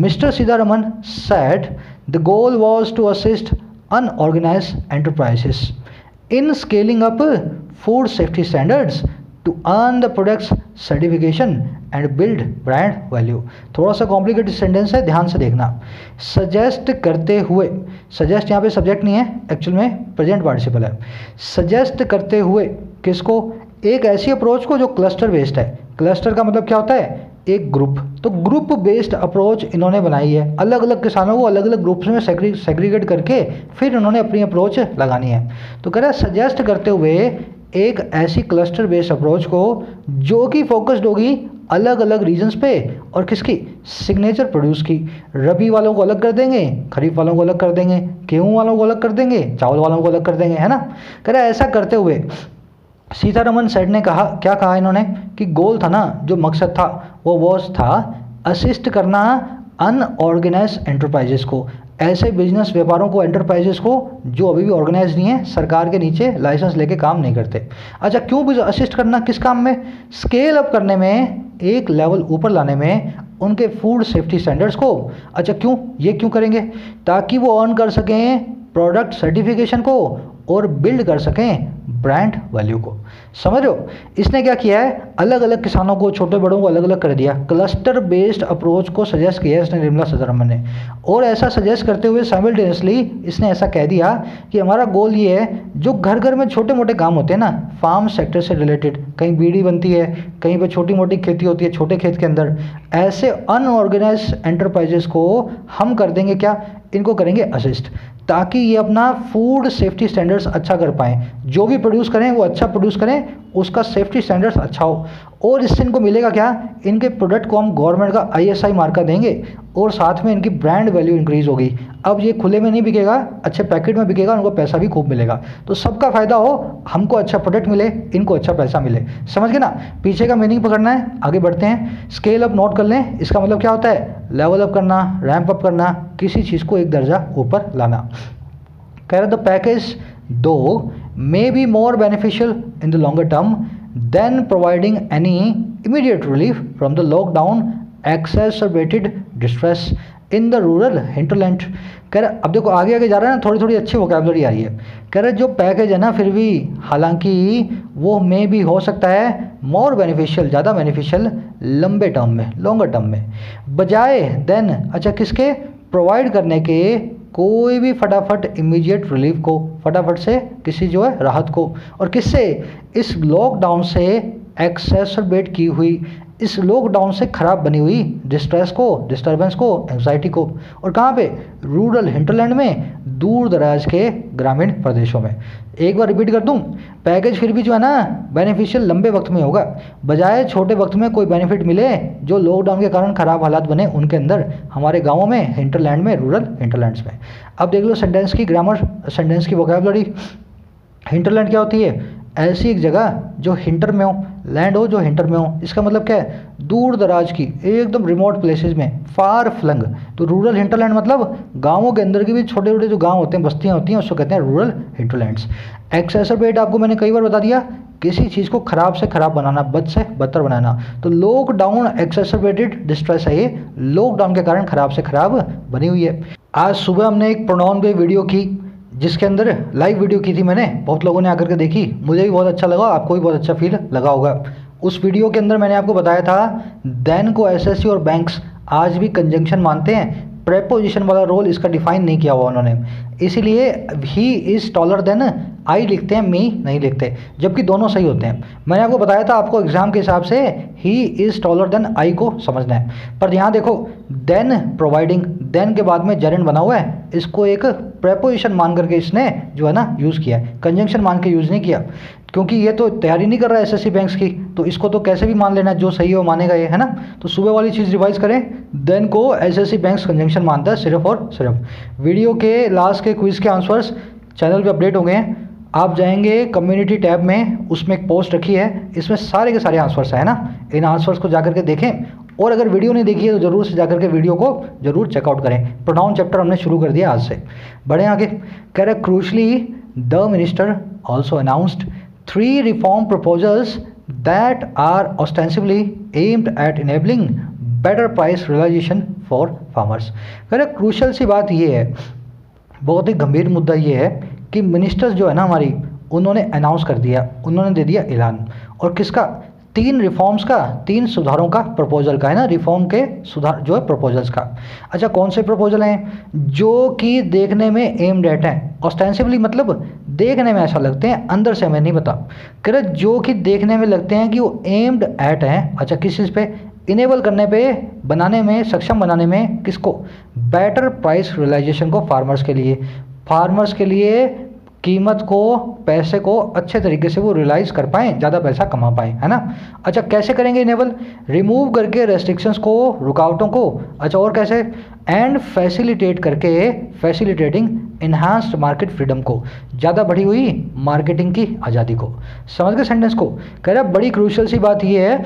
Mr. Sitharaman said the goal was to assist unorganized enterprises in scaling up food safety standards to earn the product's certification and build brand value। थोड़ा सा कॉम्प्लिकेटेड सेंटेंस है, ध्यान से देखना। सजेस्ट करते हुए, सजेस्ट यहाँ पे सब्जेक्ट नहीं है, एक्चुअल में प्रेजेंट पार्टिसिपल है। सजेस्ट करते हुए किसको? एक ऐसी अप्रोच को जो क्लस्टर बेस्ड है। क्लस्टर का मतलब क्या होता है? एक ग्रुप। तो ग्रुप बेस्ड अप्रोच इन्होंने बनाई है। अलग अलग किसानों को अलग अलग ग्रुप्स में सेग्रीगेट करके फिर इन्होंने अपनी अप्रोच लगानी है। तो कह रहा है सजेस्ट करते हुए एक ऐसी क्लस्टर बेस्ड अप्रोच को जो कि फोकस्ड होगी अलग अलग रीजन्स पे, और किसकी? सिग्नेचर प्रोड्यूस की। रबी वालों को अलग कर देंगे, खरीफ वालों को अलग कर देंगे, गेहूँ वालों को अलग कर देंगे, चावल वालों को अलग कर देंगे, है ना। कह रहा है ऐसा करते हुए सीतारमन सेठ ने कहा, क्या कहा इन्होंने कि गोल था ना, जो मकसद था वो था असिस्ट करना अनऑर्गेनाइज एंटरप्राइजेस को, ऐसे बिजनेस व्यापारों को, एंटरप्राइजेस को जो अभी भी ऑर्गेनाइज नहीं है, सरकार के नीचे लाइसेंस लेके काम नहीं करते। अच्छा क्यों भी असिस्ट करना? किस काम में? स्केल अप करने में, एक लेवल ऊपर लाने में उनके फूड सेफ्टी स्टैंडर्ड्स को। अच्छा क्यों? ये क्यों करेंगे? ताकि वो अर्न कर सकें प्रोडक्ट सर्टिफिकेशन को और बिल्ड कर सकें ब्रांड वैल्यू को। समझ रहे हो? इसने क्या किया है? अलग अलग किसानों को, छोटे बड़ों को अलग अलग कर दिया। क्लस्टर बेस्ड अप्रोच को सजेस्ट किया इसने, निर्मला सीतारमन ने। और ऐसा सजेस्ट करते हुए साइमल्टेनियसली इसने ऐसा कह दिया कि हमारा गोल ये है, जो घर घर में छोटे मोटे काम होते हैं ना, फार्म सेक्टर से रिलेटेड, कहीं बीड़ी बनती है, कहीं पर छोटी मोटी खेती होती है छोटे खेत के अंदर, ऐसे अनऑर्गेनाइज एंटरप्राइजेस को हम कर देंगे क्या? इनको करेंगे असिस्ट, ताकि ये अपना फूड सेफ्टी स्टैंडर्ड्स अच्छा कर पाएँ। जो भी प्रोड्यूस करें वो अच्छा प्रोड्यूस करें, उसका सेफ्टी स्टैंडर्ड्स अच्छा हो। और इससे इनको मिलेगा क्या? इनके प्रोडक्ट को हम गवर्नमेंट का ISI मार्का देंगे और साथ में इनकी ब्रांड वैल्यू इंक्रीज होगी। अब ये खुले में नहीं बिकेगा, अच्छे पैकेट में बिकेगा, उनको पैसा भी खूब मिलेगा। तो सबका फायदा हो, हमको अच्छा प्रोडक्ट मिले, इनको अच्छा पैसा मिले। समझ गए ना? पीछे का मीनिंग पकड़ना है, आगे बढ़ते हैं। स्केल अप नोट कर लें, इसका मतलब क्या होता है? लेवल अप करना, रैंप अप करना, किसी चीज़ को एक दर्जा ऊपर लाना। कह रहे द पैकेज दो may be more beneficial in the longer term than providing any immediate relief from the lockdown exacerbated distress in the rural hinterland। कह रहे अब देखो आगे आगे जा रहा है ना, थोड़ी थोड़ी अच्छी वोकैबुलरी आ रही है। कह रहे जो पैकेज है ना, फिर भी हालांकि वो मे भी हो सकता है मोर बेनिफिशियल, ज़्यादा बेनिफिशियल लंबे टर्म में, लॉन्गर टर्म में, बजाय देन अच्छा किसके? प्रोवाइड करने के कोई भी फटाफट इमीडिएट रिलीफ को, फटाफट से किसी जो है राहत को। और किससे? इस लॉकडाउन से एक्सेसरबेट की हुई, इस लॉकडाउन से ख़राब बनी हुई डिस्ट्रेस को, डिस्टर्बेंस को, एंग्जाइटी को। और कहाँ पे? रूरल हिंटरलैंड में, दूर दराज के ग्रामीण प्रदेशों में। एक बार रिपीट कर दूं, पैकेज फिर भी जो है ना बेनिफिशियल लंबे वक्त में होगा, बजाय छोटे वक्त में कोई बेनिफिट मिले जो लॉकडाउन के कारण ख़राब हालात बने उनके अंदर, हमारे गाँवों में, हिंटरलैंड में, रूरल हिंटरलैंड्स में। अब देख लो सेंटेंस की ग्रामर, सेंटेंस की वोकैबुलरी। हिंटरलैंड क्या होती है? ऐसी एक जगह जो हिंटर में हो, लैंड हो जो हिंटर में हो। इसका मतलब क्या है? दूर दराज की, एकदम रिमोट प्लेसेस में, फार फ्लंग। तो रूरल हिंटरलैंड मतलब गांवों के अंदर के भी छोटे छोटे जो गांव होते हैं, बस्तियां होती हैं, उसको कहते हैं रूरल हिंटरलैंड्स। एक्सेसरबेट आपको मैंने कई बार बता दिया, किसी चीज़ को ख़राब से ख़राब बनाना, बद से बदतर बनाना। तो लॉकडाउन एक्सेसरबेटेड डिस्ट्रेस है, ये लॉकडाउन के कारण ख़राब से ख़राब बनी हुई है। आज सुबह हमने एक प्रोनाउन पे वीडियो की, जिसके अंदर लाइव वीडियो की थी मैंने, बहुत लोगों ने आकर के देखी, मुझे भी बहुत अच्छा लगा, आपको भी बहुत अच्छा फील लगा होगा। उस वीडियो के अंदर मैंने आपको बताया था देन को एसएससी और बैंक्स आज भी कंजंक्शन मानते हैं, प्रेपोजिशन वाला रोल इसका डिफाइन नहीं किया हुआ उन्होंने, इसीलिए he is taller than I लिखते हैं, मी नहीं लिखते, जबकि दोनों सही होते हैं। मैंने आपको बताया था आपको एग्जाम के हिसाब से he is taller than I को समझना है, पर यहाँ देखो देन प्रोवाइडिंग, देन के बाद में जेरेंड बना हुआ है, इसको एक प्रेपोजिशन मान करके इसने जो है ना यूज़ किया है, कंजंक्शन मान के यूज़ नहीं किया, क्योंकि ये तो तैयारी नहीं कर रहा है एसएससी बैंक्स की, तो इसको तो कैसे भी मान लेना, जो सही है वो मानेगा ये, है ना। तो सुबह वाली चीज़ रिवाइज करें, देन को एसएससी बैंक्स कंजंक्शन मानता है सिर्फ और सिर्फ। वीडियो के लास्ट के क्विज़ के आंसर्स चैनल पे अपडेट हो गए हैं, आप जाएंगे कम्युनिटी टैब में, उसमें एक पोस्ट रखी है, इसमें सारे के सारे आंसर्स है ना, इन आंसर्स को जाकर के देखें, और अगर वीडियो नहीं देखी है तो जरूर से जाकर के वीडियो को जरूर चेकआउट करें। प्रोनाउन चैप्टर हमने शुरू कर दिया आज से। बढ़े आगे, कह रहे crucially the minister also announced 3 reform proposals that are ostensibly aimed at enabling better price realisation for farmers. कह रहे क्रूशल सी बात ये है, बहुत ही गंभीर मुद्दा ये है कि मिनिस्टर्स जो है ना हमारी, उन्होंने अनाउंस कर दिया, उन्होंने दे दिया ऐलान, और किसका, 3 रिफॉर्म्स का, 3 सुधारों का प्रपोजल का, है ना, रिफॉर्म के सुधार जो है प्रपोजल्स का। अच्छा कौन से प्रपोजल हैं, जो कि देखने में एम्ड एट हैं, ऑस्टेंसिवली मतलब देखने में ऐसा लगते हैं, अंदर से हमें नहीं पता, कह रहे जो कि देखने में लगते हैं कि वो एम्ड एट हैं। अच्छा किस चीज़ पे, इनेबल करने पे, बनाने में, सक्षम बनाने में, किसको, बेटर प्राइस रियलाइजेशन को, फार्मर्स के लिए, फार्मर्स के लिए कीमत को, पैसे को अच्छे तरीके से वो रियलाइज़ कर पाएँ, ज़्यादा पैसा कमा पाएँ, है ना। अच्छा कैसे करेंगे इनेबल, रिमूव करके रेस्ट्रिक्शंस को, रुकावटों को। अच्छा और कैसे, एंड फैसिलिटेट करके, फैसिलिटेटिंग इन्हांस्ड मार्केट फ्रीडम को, ज़्यादा बढ़ी हुई मार्केटिंग की आज़ादी को। समझ गए सेंटेंस को। कह रहा बड़ी क्रूशियल सी बात ये है,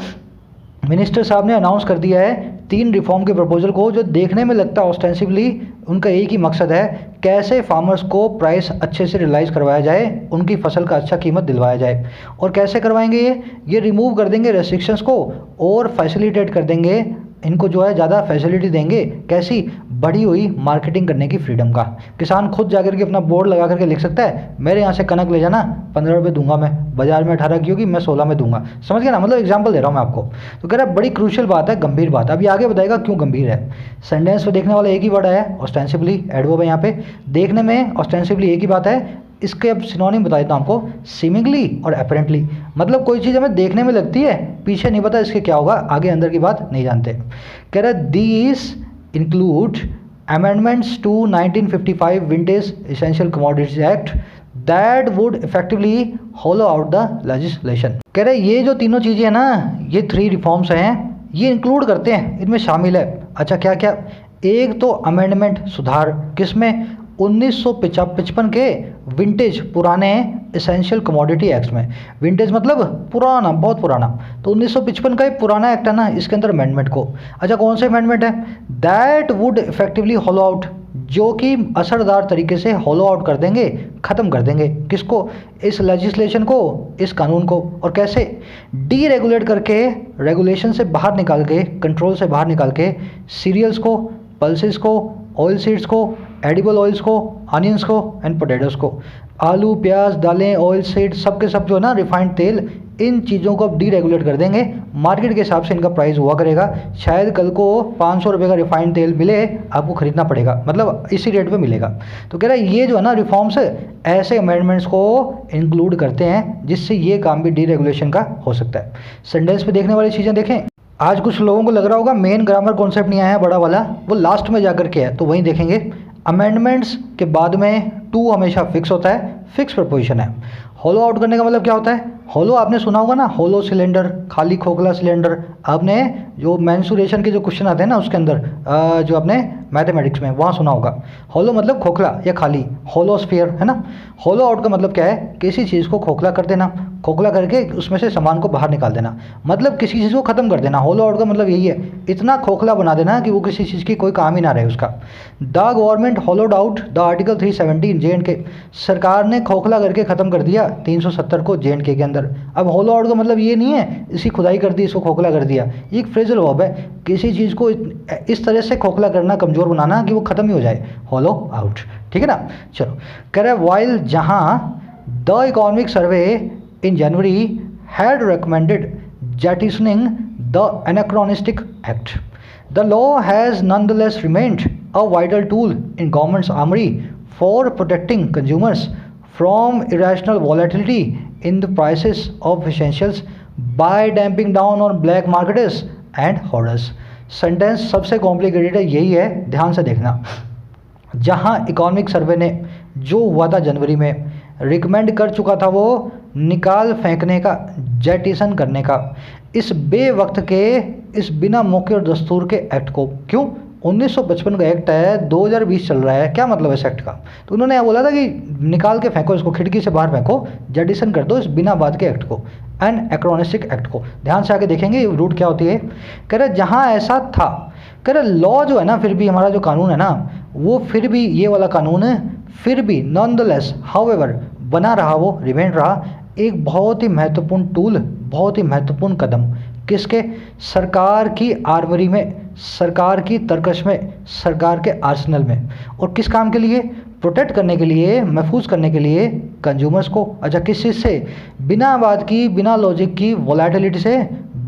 मिनिस्टर साहब ने अनाउंस कर दिया है 3 रिफॉर्म के प्रपोजल को, जो देखने में लगता है ऑस्टेंसिवली, उनका एक ही मकसद है, कैसे फार्मर्स को प्राइस अच्छे से रियलाइज़ करवाया जाए, उनकी फसल का अच्छा कीमत दिलवाया जाए। और कैसे करवाएंगे ये रिमूव कर देंगे रेस्ट्रिक्शंस को, और फैसिलिटेट कर देंगे, इनको जो है ज़्यादा फैसिलिटी देंगे, कैसी, बढ़ी हुई मार्केटिंग करने की फ्रीडम का। किसान खुद जाकर के अपना बोर्ड लगा करके लिख सकता है, मेरे यहाँ से कनक ले जाना 15 रुपये दूंगा मैं, बाजार में 18 की होगी, मैं 16 में दूंगा। समझ गया ना, मतलब एग्जांपल दे रहा हूँ मैं आपको। तो कह रहा है बड़ी क्रूशियल बात है, गंभीर बात है। अभी आगे बताएगा क्यों गंभीर है। सेंटेंस में देखने वाला एक ही वर्ड है, ऑस्टेंसिवली, एडवर्ब है यहाँ पे, देखने में ऑस्टेंसिवली एक ही बात है, इसके अब सिनोनिम बता देता हूँ आपको, सीमिंगली और अपेरेंटली, मतलब कोई चीज़ हमें देखने में लगती है, पीछे नहीं पता इसके क्या होगा, आगे अंदर की बात नहीं जानते। कह रहा है these include amendments to 1955 vintage essential commodities act that would effectively hollow out the legislation. कह रहे ये जो तीनों चीज़ें हैं ना, ये 3 रिफॉर्म्स हैं, ये इंक्लूड करते हैं, इनमें शामिल है। अच्छा क्या क्या, एक तो अमेंडमेंट, सुधार, किसमें, 1955 के विंटेज, पुराने एसेंशियल कमोडिटी एक्ट्स में। विंटेज मतलब पुराना, बहुत पुराना, तो 1955 का एक पुराना एक्ट है ना, इसके अंदर अमेंडमेंट को। अच्छा कौन से अमेंडमेंट है, that would effectively hollow out, जो कि असरदार तरीके से हॉलो आउट कर देंगे, ख़त्म कर देंगे, किसको, इस लेजिस्लेशन को, इस कानून को। और कैसे, डी रेगुलेट करके, रेगुलेशन से बाहर निकाल के, कंट्रोल से बाहर निकाल के, सीरियल्स को, पल्सेस को, ऑयल सीड्स को, एडिबल ऑयल्स को, अनियंस को एंड पोटैटोस को, आलू, प्याज, दालें, ऑयल सीड, सब के सब जो है ना, रिफाइंड तेल, इन चीज़ों को अब डी रेगुलेट कर देंगे, मार्केट के हिसाब से इनका प्राइस हुआ करेगा। शायद कल को 500 रुपये का रिफाइंड तेल मिले, आपको खरीदना पड़ेगा, मतलब इसी रेट पे मिलेगा। तो कह रहा है ये जो है ना रिफॉर्म्स, ऐसे अमेंडमेंट्स को इंक्लूड करते हैं, जिससे ये काम भी डी रेगुलेशन का हो सकता है। सेंटेंस पे देखने वाली चीज़ें देखें। आज कुछ लोगों को लग रहा होगा मेन ग्रामर कॉन्सेप्ट नहीं आया है बड़ा वाला, वो लास्ट में जाकर के है, तो वहीं देखेंगे। अमेंडमेंट्स के बाद में टू हमेशा फिक्स होता है, फिक्स प्रपोजिशन है। हॉलो आउट करने का मतलब क्या होता है, हॉलो आपने सुना होगा ना, हॉलो सिलेंडर, खाली खोखला सिलेंडर। आपने जो मेंसुरेशन के जो क्वेश्चन आते हैं ना उसके अंदर, जो आपने मैथमेटिक्स में वहाँ सुना होगा, हॉलो मतलब खोखला या खाली, हॉलो स्फीयर, है ना। हॉलो आउट का मतलब क्या है, किसी चीज़ को खोखला कर देना, खोखला करके उसमें से सामान को बाहर निकाल देना, मतलब किसी चीज़ को ख़त्म कर देना। हॉलो आउट का मतलब यही है, इतना खोखला बना देना कि वो किसी चीज़ की कोई काम ही ना रहे उसका। The government hollowed out the article 370 JNK, सरकार ने खोखला करके ख़त्म कर दिया 370 को JNK के अंदर। अंदर। अब होलो आउट का मतलब ये नहीं है इसकी खुदाई कर दी, इसको खोखला कर दिया, ये एक फ्रेजल वर्ब है, किसी चीज़ को इस तरह से खोखला करना, कमज़ोर बनाना कि वो ख़त्म ही हो जाए, होलो आउट। ठीक है ना। चलो कह रहे वाइल जहाँ the economic survey in January had recommended jettisoning the anachronistic act, the law has nonetheless remained a vital tool in government's armory for protecting consumers from irrational volatility in the prices of essentials by damping down on black marketers and hoarders। Sentence सबसे कॉम्प्लिकेटेड है, यही है, ध्यान से देखना। जहां इकोनॉमिक सर्वे ने जो हुआ था जनवरी में, रिकमेंड कर चुका था वो निकाल फेंकने का, जेटिसन करने का, इस बेवक्त के, इस बिना मौके और दस्तूर के एक्ट को। क्यों? 1955 का एक्ट है, 2020 चल रहा है, क्या मतलब है इस एक्ट का? तो उन्होंने यह बोला था कि निकाल के फेंको इसको, खिड़की से बाहर फेंको, जेटिसन कर दो इस बिना बात के एक्ट को, एन एक्रोनिस्टिक एक्ट को। ध्यान से आके देखेंगे रूट क्या होती है। कह रहे जहाँ ऐसा था, कह रहे लॉ जो है ना, फिर भी हमारा जो कानून है ना, वो फिर भी ये वाला कानून है, फिर भी नॉनदलेस हाउएवर बना रहा, वो रिमेन रहा एक बहुत ही महत्वपूर्ण टूल, बहुत ही महत्वपूर्ण कदम, किसके? सरकार की आर्मरी में, सरकार की तरकश में, सरकार के आर्सेनल में। और किस काम के लिए? प्रोटेक्ट करने के लिए, महफूज करने के लिए कंज्यूमर्स को। अच्छा, किस चीज़ से? बिना बात की, बिना लॉजिक की वोलेटिलिटी से,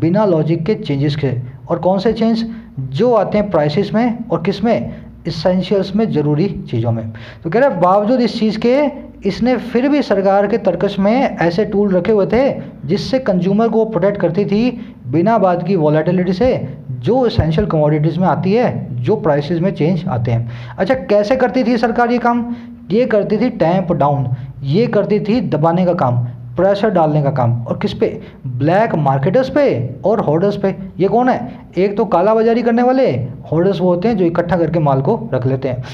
बिना लॉजिक के चेंजेस के। और कौन से चेंज? जो आते हैं प्राइसेस में और किस में? इसेंशियल्स में, ज़रूरी चीज़ों में। तो कह रहे बावजूद इस चीज़ के इसने फिर भी सरकार के तरकश में ऐसे टूल रखे हुए थे जिससे कंज्यूमर को प्रोटेक्ट करती थी बिना बात की वोलेटिलिटी से, जो इसेंशियल कमोडिटीज़ में आती है, जो प्राइसेस में चेंज आते हैं। अच्छा, कैसे करती थी सरकार ये काम? ये करती थी टैंप डाउन, ये करती थी दबाने का काम, प्रेशर डालने का काम। और किस पे? ब्लैक मार्केटर्स पे और होर्डर्स पे। ये कौन है? एक तो काला बाजारी करने वाले, होर्डर्स वो होते हैं जो इकट्ठा करके माल को रख लेते हैं।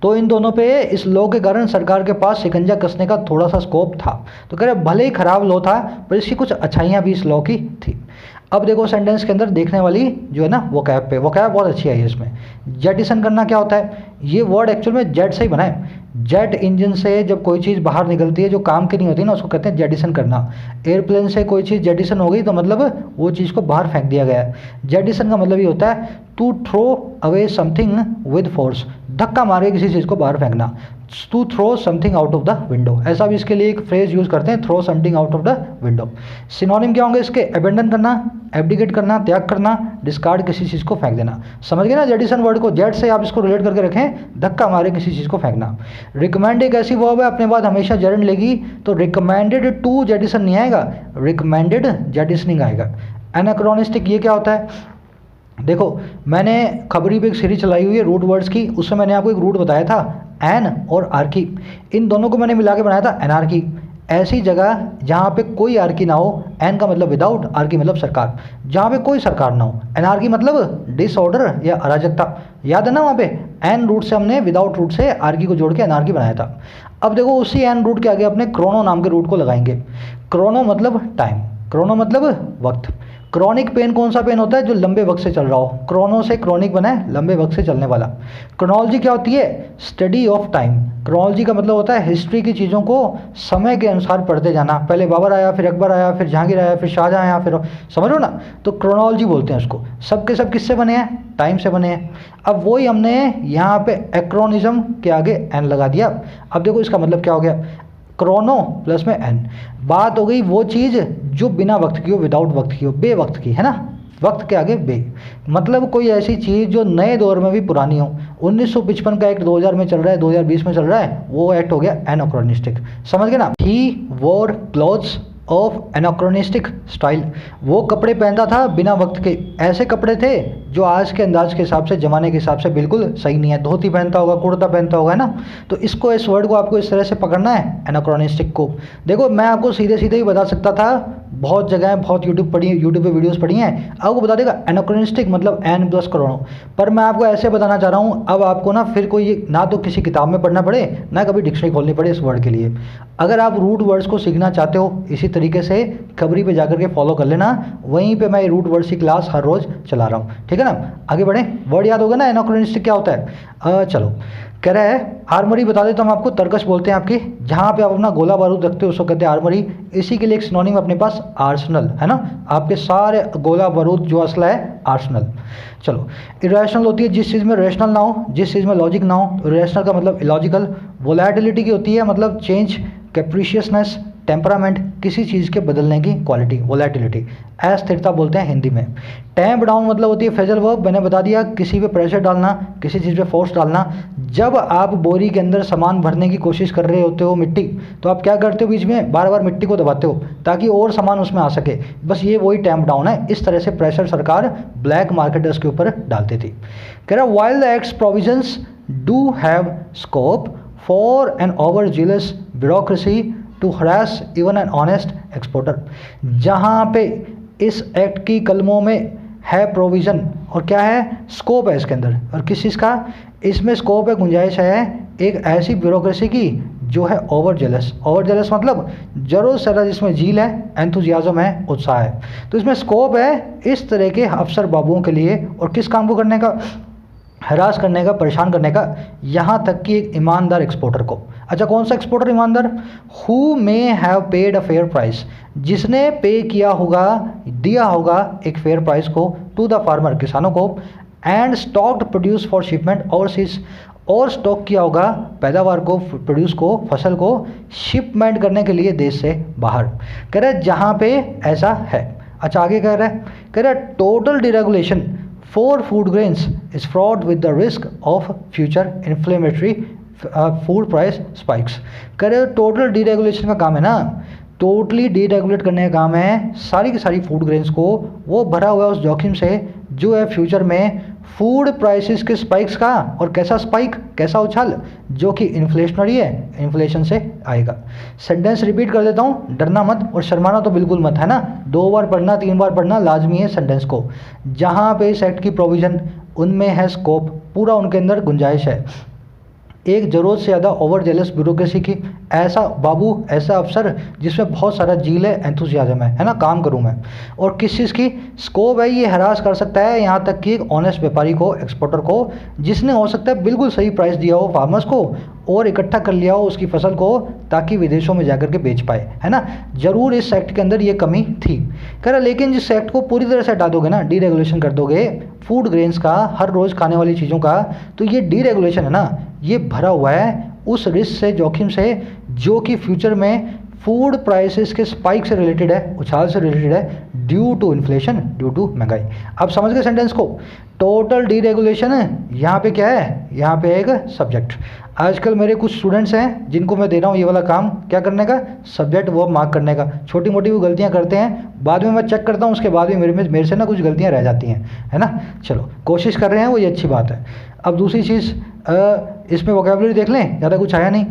तो इन दोनों पे इस लॉ के कारण सरकार के पास शिकंजा कसने का थोड़ा सा स्कोप था। तो कह रहे भले ही खराब लॉ था पर इसकी कुछ अच्छाइयाँ भी इस लॉ की थी। अब देखो सेंटेंस के अंदर देखने वाली जो है ना वोकैब पे, वोकैब बहुत अच्छी आई है इसमें। जेटिसन करना क्या होता है? ये वर्ड एक्चुअल में जेट से ही बना है। जेट इंजन से जब कोई चीज़ बाहर निकलती है जो काम की नहीं होती ना, उसको कहते हैं जेटिसन करना। एयरप्लेन से कोई चीज़ जेटिसन हो गई तो मतलब वो चीज़ को बाहर फेंक दिया गया है। जेटिसन का मतलब ये होता है to throw away something with force, धक्का मारे किसी चीज़ को बाहर फेंकना। To throw something out of the window, ऐसा भी इसके लिए एक फ्रेज यूज़ करते हैं, throw something out of the window. Synonym क्या होंगे इसके? एबेंडन करना, एब्डिकेट करना, त्याग करना, डिस्कार्ड किसी चीज़ को फेंक देना। समझ गए ना जेटिसन वर्ड को? जेट से आप इसको रिलेट करके रखें, धक्का मारे किसी चीज़ को फेंकना। रिकमेंड एक ऐसी वर्ब है अपने बाद हमेशा जर्न लेगी, तो रिकमेंडेड टू जेटिसन नहीं आएगा, रिकमेंडेड जेटिसनिंग आएगा। एनाक्रोनिस्टिक ये क्या होता है? देखो मैंने खबरी पे एक सीरीज चलाई हुई है रूट वर्ड्स की, उसमें मैंने आपको एक रूट बताया था एन और आर्की, इन दोनों को मैंने मिला के बनाया था एनार्की। ऐसी जगह जहाँ पे कोई आर्की ना हो, एन का मतलब विदाउट, आर्की मतलब सरकार, जहाँ पे कोई सरकार ना हो। एनार्की मतलब डिसऑर्डर या अराजकता, याद है ना? वहाँ पे एन रूट से हमने विदाउट रूट से आर्की को जोड़ के एनार्की बनाया था। अब देखो उसी एन रूट के आगे अपने क्रोनो नाम के रूट को लगाएंगे। क्रोनो मतलब टाइम, क्रोनो मतलब वक्त। क्रॉनिक पेन कौन सा पेन होता है? जो लंबे वक्त से चल रहा हो। क्रोनो से क्रॉनिक बना है, लंबे वक्त से चलने वाला। क्रोनोलॉजी क्या होती है? Study of time. क्रोनोलॉजी का मतलब होता है हिस्ट्री की चीज़ों को समय के अनुसार पढ़ते जाना। पहले बाबर आया, फिर अकबर आया, फिर जहांगीर आया, फिर शाहजहां आया, फिर समझ लो ना, तो क्रोनोलॉजी बोलते हैं उसको। सब के सब किससे बने हैं? टाइम से बने हैं। अब वही हमने यहाँ पे एक्रोनिज्म के आगे एन लगा दिया। अब देखो इसका मतलब क्या हो गया? क्रोनो प्लस में एन। बात हो गई वो चीज़ जो बिना वक्त की हो, विदाउट वक्त की हो, बे वक्त की, है ना? वक्त के आगे बे, मतलब कोई ऐसी चीज़ जो नए दौर में भी पुरानी हो। 1955 का एक्ट 2000 में चल रहा है, 2020 में चल रहा है, वो एक्ट हो गया एनाक्रोनिस्टिक। समझ गए ना? ही वोर क्लोथ्स ऑफ एनाक्रोनिस्टिक स्टाइल, वो कपड़े पहनता था बिना वक्त के। ऐसे कपड़े थे जो आज के अंदाज के हिसाब से, ज़माने के हिसाब से बिल्कुल सही नहीं है। धोती पहनता होगा, कुर्ता पहनता होगा, है ना? तो इसको, इस वर्ड को आपको इस तरह से पकड़ना है, एनाक्रोनिस्टिक को। देखो मैं आपको सीधे सीधे ही बता सकता था, बहुत जगह बहुत यूट्यूब पे वीडियोस पढ़ी हैं, आपको बता देगा एनाक्रोनिस्टिक मतलब एन प्लस क्रोनो। पर मैं आपको ऐसे बताना चाह रहा हूँ, अब आपको ना फिर कोई ना तो किसी किताब में पढ़ना पड़े, ना कभी डिक्शनरी खोलनी पड़े इस वर्ड के लिए। अगर आप रूट वर्ड्स को सीखना चाहते हो इसी तरीके से खबरी पे जाकर के फॉलो कर लेना, वहीं पे मैं रूट वर्ड्स की क्लास हर रोज़ चला रहा हूँ, ठीक है ना। आगे बढ़ें, वर्ड याद होगा ना एनाक्रोनिस्टिक क्या होता है। चलो, कह रहा है आर्मरी बता देता हूँ आपको, तरकश बोलते हैं आपकी, जहाँ पे आप अपना गोला बारूद रखते हो उसको कहते हैं आर्मरी। इसी के लिए एक सिनोनिम अपने पास आर्सनल है ना, आपके सारे गोला बारूद जो असला है आर्सनल। चलो, इरेशनल होती है जिस चीज़ में रेशनल ना हो, जिस चीज़ में लॉजिक ना हो। इरेशनल का मतलब इलॉजिकल। वोलेटिलिटी की होती है मतलब चेंज, कैप्रिशियसनेस, टेम्परामेंट, किसी चीज़ के बदलने की क्वालिटी, वोलेटिलिटी। अस्थिरता बोलते हैं हिंदी में। टैम्प डाउन मतलब होती है फ्रेजल वर्ब, मैंने बता दिया, किसी पे प्रेशर डालना, किसी चीज़ पे फोर्स डालना। जब आप बोरी के अंदर सामान भरने की कोशिश कर रहे होते हो मिट्टी, तो आप क्या करते हो, बीच में बार बार मिट्टी को दबाते हो ताकि और सामान उसमें आ सके, बस ये वही टैम्प डाउन है। इस तरह से प्रेशर सरकार ब्लैक मार्केटर्स के ऊपर डालती थी। कह रहा while the act's provisions do have scope for an overzealous bureaucracy to harass even an honest exporter. जहाँ पे इस एक्ट की कलमों में है प्रोविज़न और क्या है, स्कोप है इसके अंदर, और किस चीज़ का, इसमें स्कोप है, गुंजाइश है एक ऐसी ब्यूरोक्रेसी की जो है ओवर जेलस। ओवर जेलस मतलब जरूर से ज़्यादा जिसमें झील है, एंथुजियाज्म है, उत्साह है। तो इसमें स्कोप है इस तरह के अफसर बाबुओं के लिए, और किस काम को करने का, हरास करने का, परेशान करने का, यहाँ तक कि एक ईमानदार एक्सपोर्टर को। अच्छा, कौन सा एक्सपोर्टर ईमानदार, who may have paid a fair price, जिसने पे किया होगा, दिया होगा एक फेयर प्राइस को, टू द फार्मर, किसानों को, and stocked produce for shipment overseas, और स्टॉक किया होगा पैदावार को, प्रोड्यूस को, फसल को शिपमेंट करने के लिए देश से बाहर। कह रहे जहाँ पे ऐसा है। अच्छा, आगे कह रहे हैं total deregulation for food grains is fraud with the risk of future inflammatory food price spikes. कह रहे टोटल डीरेगुलेशन का काम है ना, टोटली डीरेगुलेट करने का काम है सारी की सारी फूड ग्रेन्स को, वो भरा हुआ है उस जोखिम से जो है फ्यूचर में फूड प्राइसेस के स्पाइक्स का। और कैसा स्पाइक, कैसा उछाल, जो कि इन्फ्लेशनरी है, इन्फ्लेशन से आएगा। सेंटेंस रिपीट कर देता हूँ, डरना मत और शर्माना तो बिल्कुल मत, है ना। 2 बार पढ़ना, 3 बार पढ़ना लाजमी है सेंटेंस को। जहाँ पे इस एक्ट की प्रोविज़न, उनमें है स्कोप, पूरा उनके अंदर गुंजाइश है एक ज़रूरत से ज़्यादा ओवर जेलस ब्यूरोक्रेसी की, ऐसा बाबू, ऐसा अफसर जिसमें बहुत सारा जील है, एंथुसियाज्म है ना, काम करूँ मैं। और किस चीज़ की स्कोप है, ये हरास कर सकता है यहाँ तक कि एक ऑनेस्ट व्यापारी को, एक्सपोर्टर को, जिसने हो सकता है बिल्कुल सही प्राइस दिया हो फार्मर्स को और इकट्ठा कर लिया हो उसकी फसल को ताकि विदेशों में जाकर के बेच पाए, है ना। ज़रूर इस एक्ट के अंदर ये कमी थी। कह रहा लेकिन जिस एक्ट को पूरी तरह से हटा दोगे ना, डीरेगुलेशन कर दोगे फूड ग्रेन्स का, हर रोज़ खाने वाली चीज़ों का, तो ये डीरेगुलेशन है ना, ये भरा हुआ है उस रिस्क से, जोखिम से, जो कि फ्यूचर में फूड प्राइसेस के स्पाइक से रिलेटेड है, उछाल से रिलेटेड है, due to inflation, due to महंगाई। अब समझ गए सेंटेंस को। टोटल डीरेगुलेशन है, यहाँ पे क्या है, यहाँ पे एक सब्जेक्ट। आजकल मेरे कुछ स्टूडेंट्स हैं जिनको मैं दे रहा हूँ ये वाला काम, क्या करने का, सब्जेक्ट वर्ब मार्क करने का। छोटी मोटी वो गलतियाँ करते हैं, बाद में मैं चेक करता हूँ, उसके बाद भी मेरे से ना कुछ गलतियाँ रह जाती हैं, है ना। चलो, कोशिश कर रहे हैं वो, ये अच्छी बात है। अब दूसरी चीज़, इसमें वोकैबुलरी देख लें, ज़्यादा कुछ आया नहीं।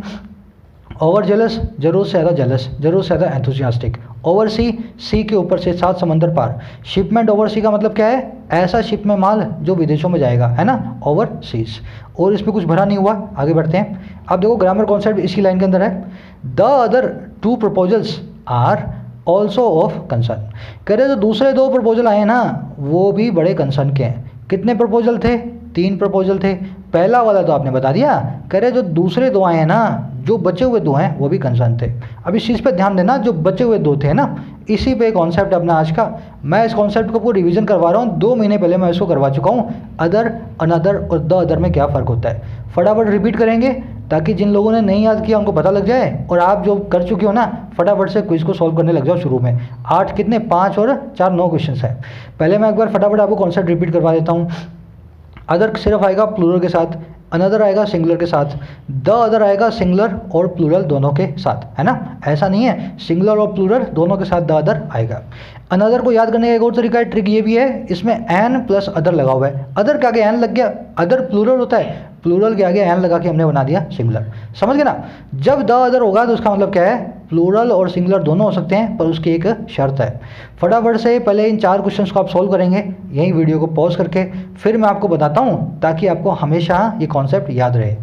ओवर जेलस, जरूर से ज़्यादा जेलस, जरूर से ज़्यादा एंथुसियास्टिक। ओवरसी, सी के ऊपर से 7 समंदर पार। शिपमेंट ओवरसी का मतलब क्या है, ऐसा शिप में माल जो विदेशों में जाएगा, है ना, ओवरसीज। और इसमें कुछ भरा नहीं हुआ, आगे बढ़ते हैं। अब देखो ग्रामर कॉन्सेप्ट इसी लाइन के अंदर है। The other 2 proposals are also of concern. कह रहे जो दूसरे 2 प्रपोजल आए ना, वो भी बड़े कंसर्न के हैं। कितने प्रपोजल थे, 3 प्रपोजल थे। पहला वाला तो आपने बता दिया। कह रहे जो दूसरे 2 आए हैं ना, जो बचे हुए 2 हैं वो भी कंसर्न थे। अब इस चीज़ पे ध्यान देना, जो बचे हुए 2 थे ना, इसी पे कॉन्सेप्ट अपना आज का, मैं इस कॉन्सेप्ट को पूरा रिवीजन करवा रहा हूँ। 2 महीने पहले मैं इसको करवा चुका हूँ। अदर, अनदर और द अदर में क्या फ़र्क होता है, फटाफट रिपीट करेंगे ताकि जिन लोगों ने नहीं याद किया उनको पता लग जाए, और आप जो कर चुके हो ना, फटाफट से क्विज को सॉल्व करने लग जाओ शुरू में। 8 कितने, 5 और 4 9 क्वेश्चन है। पहले मैं एक बार फटाफट आपको कॉन्सेप्ट रिपीट करवा देता हूँ। अदर सिर्फ आएगा प्लूरल के साथ, अनदर आएगा सिंगुलर के साथ, द अदर आएगा सिंगुलर और प्लूरल दोनों के साथ, है ना। ऐसा नहीं है, सिंगुलर और प्लूरल दोनों के साथ द अदर आएगा। अनदर को याद करने का एक और तरीका है, ट्रिक ये भी है, इसमें एन प्लस अदर लगा हुआ है। अदर के आगे एन लग गया, अदर प्लूरल होता है, प्लूरल के आगे एन लगा के हमने बना दिया सिंगुलर। समझ गए ना। जब द अदर होगा तो उसका मतलब क्या है, प्लूरल और सिंगुलर दोनों हो सकते हैं, पर उसकी एक शर्त है। फटाफट से पहले इन 4 क्वेश्चंस को आप सॉल्व करेंगे, यही वीडियो को पॉज करके, फिर मैं आपको बताता हूँ ताकि आपको हमेशा ये कॉन्सेप्ट याद रहे।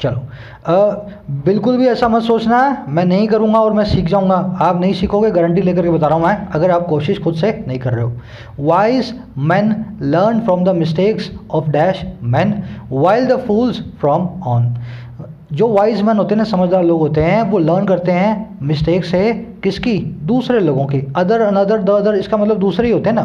चलो बिल्कुल भी ऐसा मत सोचना मैं नहीं करूँगा और मैं सीख जाऊँगा, आप नहीं सीखोगे, गारंटी लेकर के बता रहा हूँ मैं, अगर आप कोशिश खुद से नहीं कर रहे हो। Wise man learn from the mistakes of dash man while the fools from on. जो वाइज मैन होते हैं ना, समझदार लोग होते हैं, वो लर्न करते हैं मिस्टेक से, किसकी? दूसरे लोगों की। अदर, अनदर, द अदर, इसका मतलब दूसरे ही होते हैं ना।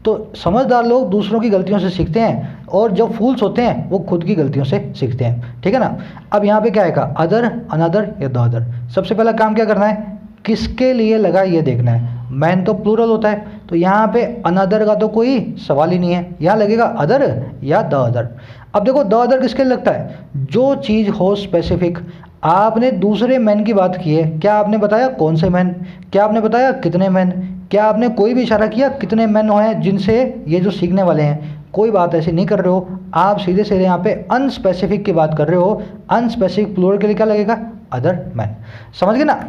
तो समझदार लोग दूसरों की गलतियों से सीखते हैं और जो फूल्स होते हैं वो खुद की गलतियों से सीखते हैं, ठीक है ना। अब यहाँ पे क्या आएगा? अदर, अनदर या द अदर। सबसे पहला काम क्या करना है? किसके लिए लगा ये देखना है। मैन तो प्लूरल होता है, तो यहाँ पे अनदर का तो कोई सवाल ही नहीं है, यहाँ लगेगा अदर या द अदर। अब देखो द अदर किसके लिए लगता है? जो चीज़ हो स्पेसिफिक। आपने दूसरे मैन की बात की है, क्या आपने बताया कौन से मैन? क्या आपने बताया कितने मैन? क्या आपने कोई भी इशारा किया कितने मैन हैं जिनसे ये जो सीखने वाले हैं? कोई बात ऐसी नहीं कर रहे हो, आप सीधे सीधे यहाँ पे अनस्पेसिफिक की बात कर रहे हो। अनस्पेसिफिक प्लूरल के लिए क्या लगेगा? Other man. समझ गए ना।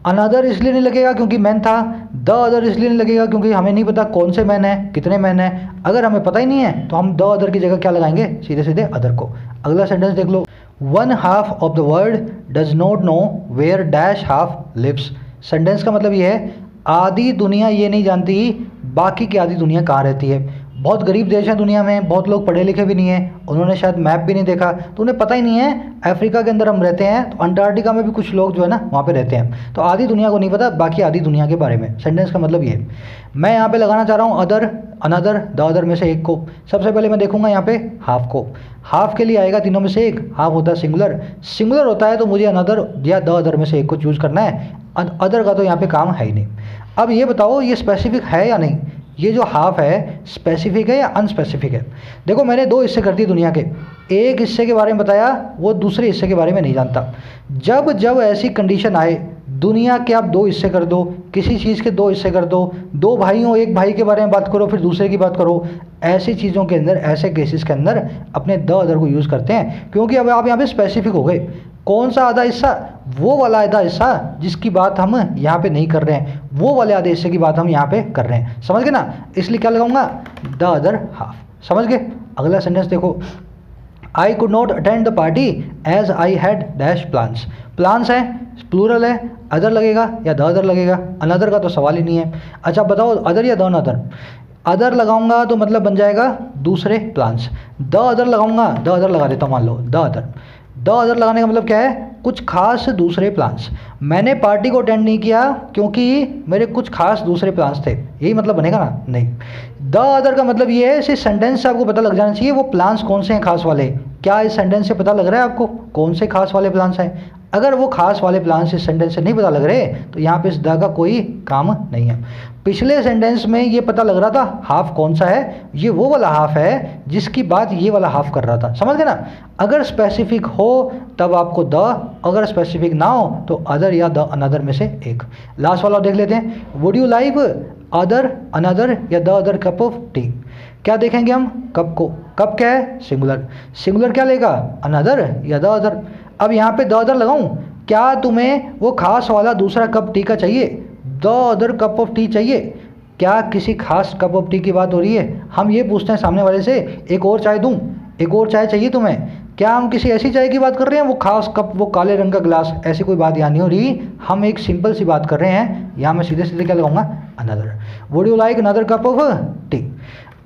अनदर इसलिए नहीं लगेगा क्योंकि मैन था, द अदर इसलिए नहीं लगेगा क्योंकि हमें नहीं पता कौन से मैन है, कितने मैन है। अगर हमें पता ही नहीं है तो हम द अदर की जगह क्या लगाएंगे? सीधे सीधे अदर को। अगला सेंटेंस देख लो। One half of the world does not know where dash half lives. Sentence का मतलब ये है, आधी दुनिया ये नहीं जानती बाकी की आधी दुनिया कहाँ रहती है। बहुत गरीब देश है दुनिया में, बहुत लोग पढ़े लिखे भी नहीं हैं, उन्होंने शायद मैप भी नहीं देखा, तो उन्हें पता ही नहीं है अफ्रीका के अंदर हम रहते हैं, तो अंटार्कटिका में भी कुछ लोग जो है ना वहाँ पे रहते हैं। तो आधी दुनिया को नहीं पता बाकी आधी दुनिया के बारे में। सेंटेंस का मतलब ये। मैं यहाँ पे लगाना चाह रहा हूँ अदर, अनदर, द अदर में से एक को। सबसे पहले मैं देखूंगा यहाँ पे हाफ को। हाफ के लिए आएगा तीनों में से एक। हाफ होता है सिंगुलर, सिंगुलर होता है तो मुझे अनदर या द अदर में से एक को चूज करना है। अदर का तो यहाँ पे काम है ही नहीं। अब ये बताओ ये स्पेसिफिक है या नहीं? ये जो हाफ है स्पेसिफिक है या अनस्पेसिफिक है? देखो मैंने दो हिस्से कर दिए दुनिया के, एक हिस्से के बारे में बताया, वो दूसरे हिस्से के बारे में नहीं जानता। जब जब ऐसी कंडीशन आए, दुनिया के आप दो हिस्से कर दो, किसी चीज़ के दो हिस्से कर दो, दो भाई हो, एक भाई के बारे में बात करो फिर दूसरे की बात करो, ऐसी चीज़ों के अंदर, ऐसे केसेस के अंदर अपने द अदर को यूज़ करते हैं, क्योंकि अब आप यहाँ पे स्पेसिफिक हो गए। कौन सा आधा हिस्सा? वो वाला आधा हिस्सा जिसकी बात हम यहाँ पे नहीं कर रहे हैं, वो वाले आधे हिस्से की बात हम यहाँ पे कर रहे हैं। समझ गए ना। इसलिए क्या लगाऊंगा? The other half. समझ गए। अगला सेंटेंस देखो। I could not attend the party as I had dash plans. Plans है, प्लूरल है, अदर लगेगा या द अदर लगेगा? अनदर का तो सवाल ही नहीं है। अच्छा बताओ अदर या द अनदर? अदर लगाऊंगा तो मतलब बन जाएगा दूसरे प्लान्स। द अदर लगाऊंगा, द अदर लगा देता हूँ, मान लो द अदर। द अदर लगाने का मतलब क्या है? कुछ खास दूसरे प्लान्स। मैंने पार्टी को अटेंड नहीं किया क्योंकि मेरे कुछ खास दूसरे प्लान्स थे, यही मतलब बनेगा ना? नहीं। द अदर का मतलब ये है, इस सेंटेंस से आपको पता लग जाना चाहिए वो प्लान्स कौन से हैं खास वाले। क्या इस सेंटेंस से पता लग रहा है आपको कौन से खास वाले प्लान्स हैं? अगर वो खास वाले प्लान्स इस सेंटेंस से नहीं पता लग रहे तो यहाँ पे इस द का कोई काम नहीं है। पिछले सेंटेंस में ये पता लग रहा था हाफ कौन सा है, ये वो वाला हाफ है जिसकी बात ये वाला हाफ कर रहा था। समझ गए ना। अगर स्पेसिफिक हो तब आपको द, अगर स्पेसिफिक ना हो तो अदर या द अनदर में से एक। लास्ट वाला देख लेते हैं। Would you like other, another या the other cup of tea? क्या देखेंगे हम? कप को। कप क्या है? सिंगुलर। सिंगुलर क्या लेगा? अनदर या द अदर? अब यहाँ पे द अदर लगाऊं? क्या तुम्हें वो खास वाला दूसरा कप टी का चाहिए? The other cup of T चाहिए? क्या किसी खास कप ऑफ टी की बात हो रही है? हम ये पूछते हैं सामने वाले से, एक और चाय दूं? एक और चाय चाहिए तुम्हें? क्या हम किसी ऐसी चाय की बात कर रहे हैं वो खास कप, वो काले रंग का गिलास? ऐसी कोई बात यहाँ नहीं हो रही। हम एक सिंपल सी बात कर रहे हैं। यहाँ मैं सीधे सीधे क्या लगाऊंगा? Another. Would you like another cup of T?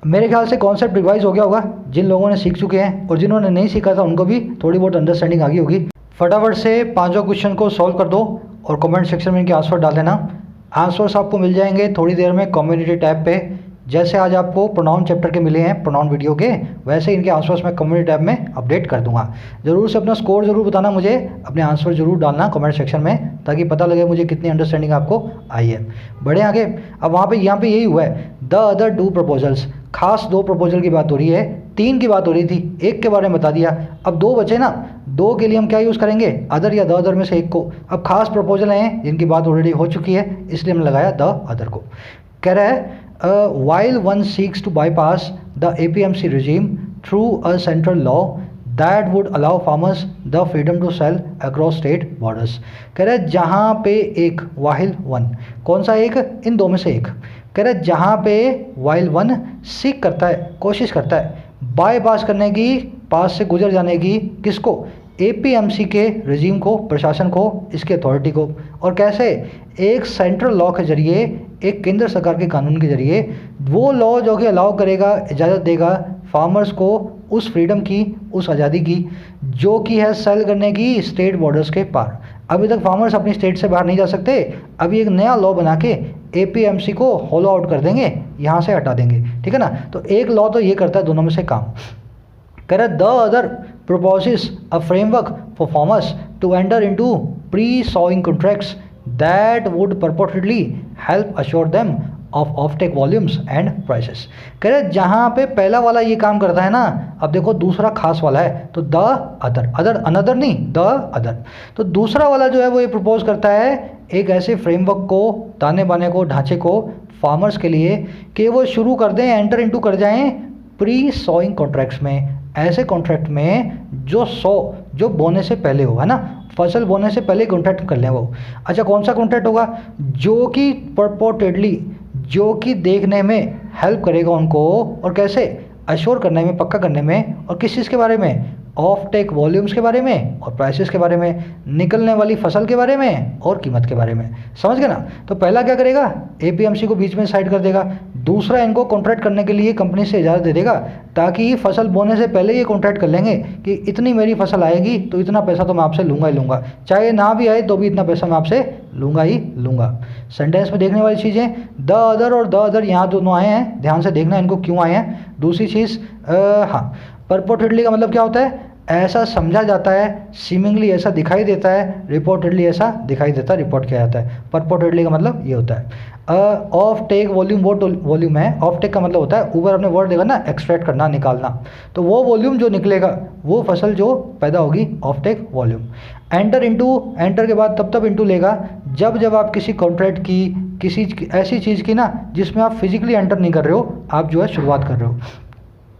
मेरे ख्याल से कॉन्सेप्ट रिवाइज हो गया होगा। जिन लोगों ने सीख चुके हैं और जिन्होंने नहीं सीखा था उनको भी थोड़ी बहुत अंडरस्टैंडिंग आ गई होगी। फटाफट से पांचों क्वेश्चन को सॉल्व कर दो और कमेंट सेक्शन में इनके आंसर डाल देना। आंसर्स आपको मिल जाएंगे थोड़ी देर में कम्युनिटी टैब पे। जैसे आज आपको प्रोनाउन चैप्टर के मिले हैं, प्रोनाउन वीडियो के, वैसे इनके आंसर्स मैं कम्युनिटी टैब में अपडेट कर दूंगा। ज़रूर से अपना स्कोर ज़रूर बताना मुझे, अपने आंसर ज़रूर डालना कमेंट सेक्शन में, ताकि पता लगे मुझे कितनी अंडरस्टैंडिंग आपको आई है। बढ़े आगे। अब वहाँ पे यहाँ पे यही हुआ है, द अदर टू प्रपोजल्स। खास दो प्रपोजल की बात हो रही है, तीन की बात हो रही थी, एक के बारे में बता दिया। अब दो बचे ना, दो के लिए हम क्या यूज़ करेंगे? अदर या द अदर में से एक को। अब खास प्रपोजल हैं जिनकी बात ऑलरेडी हो चुकी है, इसलिए हमने लगाया द अदर को। कह रहा है while one seeks to bypass the APMC regime through a central law that would allow farmers the freedom to sell across state borders। कह रहा है जहाँ पे एक, while one, कौन सा एक? इन दो में से एक। कह रहा है जहाँ पे while one सीख करता है, कोशिश करता है बाईपास करने की, पास से गुजर जाने की, किसको? एपीएमसी के रिजीम को, प्रशासन को, इसके अथॉरिटी को। और कैसे? एक सेंट्रल लॉ के जरिए, एक केंद्र सरकार के कानून के जरिए, वो लॉ जो कि अलाउ करेगा, इजाज़त देगा फार्मर्स को उस फ्रीडम की, उस आज़ादी की जो कि है सेल करने की स्टेट बॉर्डर्स के पार। अभी तक फार्मर्स अपनी स्टेट से बाहर नहीं जा सकते, अभी एक नया लॉ बना के एपीएमसी को होलो आउट कर देंगे, यहाँ से हटा देंगे, ठीक है ना। तो एक लॉ तो ये करता है दोनों में से काम। कह रहा the other proposes a framework for farmers to enter into pre-sowing contracts that would purportedly help assure them of offtake volumes and prices। कह रहे जहाँ पे पहला वाला ये काम करता है ना, अब देखो दूसरा खास वाला है, तो द अदर, अदर अनदर नहीं, द अदर। तो दूसरा वाला जो है वो ये प्रपोज करता है एक ऐसे फ्रेमवर्क को, ताने बाने को, ढांचे को फार्मर्स के लिए कि वो शुरू कर दें, एंटर इनटू कर जाएं प्री सॉइंग कॉन्ट्रैक्ट्स में, ऐसे कॉन्ट्रैक्ट में जो बोने से पहले हो, है ना, फसल बोने से पहले कॉन्ट्रैक्ट कर लें वो। अच्छा, कौन सा कॉन्ट्रैक्ट होगा? जो कि परपोर्टेडली, जो कि देखने में हेल्प करेगा उनको, और कैसे? अश्योर करने में, पक्का करने में, और किस चीज़ के बारे में? ऑफ टेक वॉल्यूम्स के बारे में और प्राइसेस के बारे में, निकलने वाली फसल के बारे में और कीमत के बारे में। समझ गए ना? तो पहला क्या करेगा? एपीएमसी को बीच में साइड कर देगा। दूसरा, इनको कॉन्ट्रैक्ट करने के लिए कंपनी से इजाज़त दे देगा, ताकि फसल बोने से पहले ये कॉन्ट्रैक्ट कर लेंगे कि इतनी मेरी फसल आएगी तो इतना पैसा तो मैं आपसे लूँगा ही लूँगा, चाहे ना भी आए तो भी इतना पैसा मैं आपसे लूँगा ही लूँगा। सेंटेंस में देखने वाली चीज़ें द अदर और द अदर यहाँ दोनों आए हैं, ध्यान से देखना इनको क्यों आए हैं। दूसरी चीज़, हाँ, परपोर्टेडली का मतलब क्या होता है? ऐसा समझा जाता है, सीमिंगली ऐसा दिखाई देता है, रिपोर्टेडली ऐसा दिखाई देता है, रिपोर्ट किया जाता है। परपोर्टेडली का मतलब ये होता है। ऑफ टेक वॉल्यूम, वो वॉल्यूम है। ऑफ टेक का मतलब होता है, ऊपर अपने वर्ड देगा ना, एक्सट्रैक्ट करना, निकालना, तो वो वॉल्यूम जो निकलेगा, वो फसल जो पैदा होगी, offtake volume. Enter into, enter के बाद तब इनटू लेगा जब आप किसी कॉन्ट्रैक्ट की, किसी ऐसी चीज़ की ना जिसमें आप फिजिकली एंटर नहीं कर रहे हो, आप जो है शुरुआत कर रहे हो।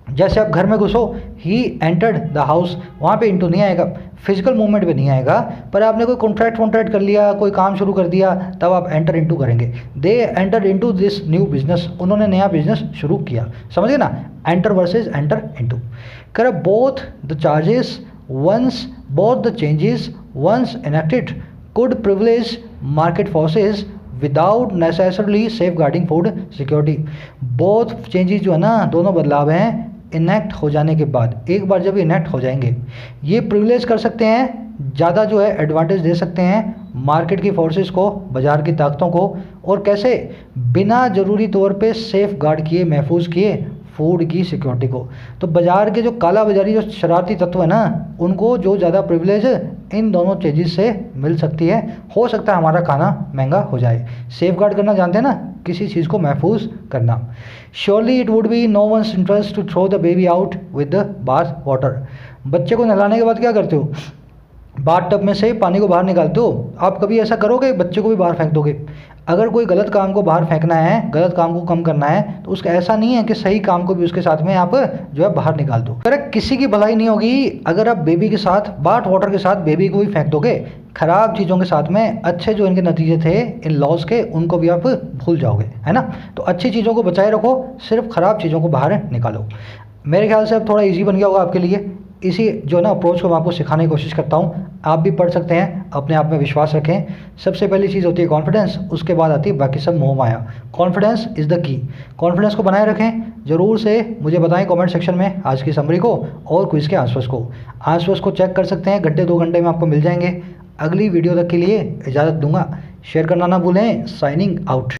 जैसे आप घर में घुसो, ही एंटर्ड द हाउस, वहाँ पे इंटू नहीं आएगा, फिजिकल मूवमेंट पे नहीं आएगा, पर आपने कोई कॉन्ट्रैक्ट कर लिया, कोई काम शुरू कर दिया, तब आप एंटर इनटू करेंगे। They enter into this new business, उन्होंने नया बिजनेस शुरू किया। समझिए ना, एंटर वर्सेज एंटर इनटू। कर both the charges once, both the changes once enacted could privilege market forces without necessarily safeguarding food security. Both changes जो है ना, दोनों बदलाव हैं, इनेक्ट हो जाने के बाद, एक बार जब इनेक्ट हो जाएंगे, ये प्रिविलेज कर सकते हैं, ज़्यादा जो है एडवांटेज दे सकते हैं मार्केट की फोर्सेस को, बाज़ार की ताकतों को, और कैसे? बिना ज़रूरी तौर पे सेफ गार्ड किए, महफूज किए फूड की सिक्योरिटी को। तो बाज़ार के जो काला बाजारी, जो शरारती तत्व है ना, उनको जो ज़्यादा प्रिविलेज इन दोनों चीज़ से मिल सकती है। हो सकता है हमारा खाना महंगा हो जाए। सेफ गार्ड करना जानते हैं ना, किसी चीज़ को महफूज करना। Surely it would be no one's interest to throw the baby out with the bathwater. बच्चे को नहलाने के बाद क्या करते हो? बाथ टब में से पानी को बाहर निकालते हो। आप कभी ऐसा करोगे बच्चे को भी बाहर फेंक दोगे? अगर कोई गलत काम को बाहर फेंकना है, गलत काम को कम करना है, तो उसका ऐसा नहीं है कि सही काम को भी उसके साथ में आप जो है बाहर निकाल दो। अगर किसी की भलाई नहीं होगी अगर आप बेबी के साथ, बाथ वाटर के साथ बेबी को भी फेंक दोगे, खराब चीज़ों के साथ में अच्छे जो इनके नतीजे थे इन लॉज के, उनको भी आप भूल जाओगे, है ना। तो अच्छी चीज़ों को बचाए रखो, सिर्फ ख़राब चीज़ों को बाहर निकालो। मेरे ख्याल से अब थोड़ा ईजी बन गया होगा आपके लिए। इसी जो ना अप्रोच को मैं आपको सिखाने की कोशिश करता हूँ, आप भी पढ़ सकते हैं। अपने आप में विश्वास रखें। सबसे पहली चीज़ होती है कॉन्फिडेंस, उसके बाद आती है बाकी सब मोह माया। Confidence is the key. Confidence को बनाए रखें। ज़रूर से मुझे बताएं कमेंट सेक्शन में आज की समरी को और क्विज़ के आंसर्स को। आंसर्स को चेक कर सकते हैं, घंटे 2 घंटे में आपको मिल जाएंगे। अगली वीडियो तक के लिए इजाज़त दूंगा। शेयर करना ना भूलें। Signing out.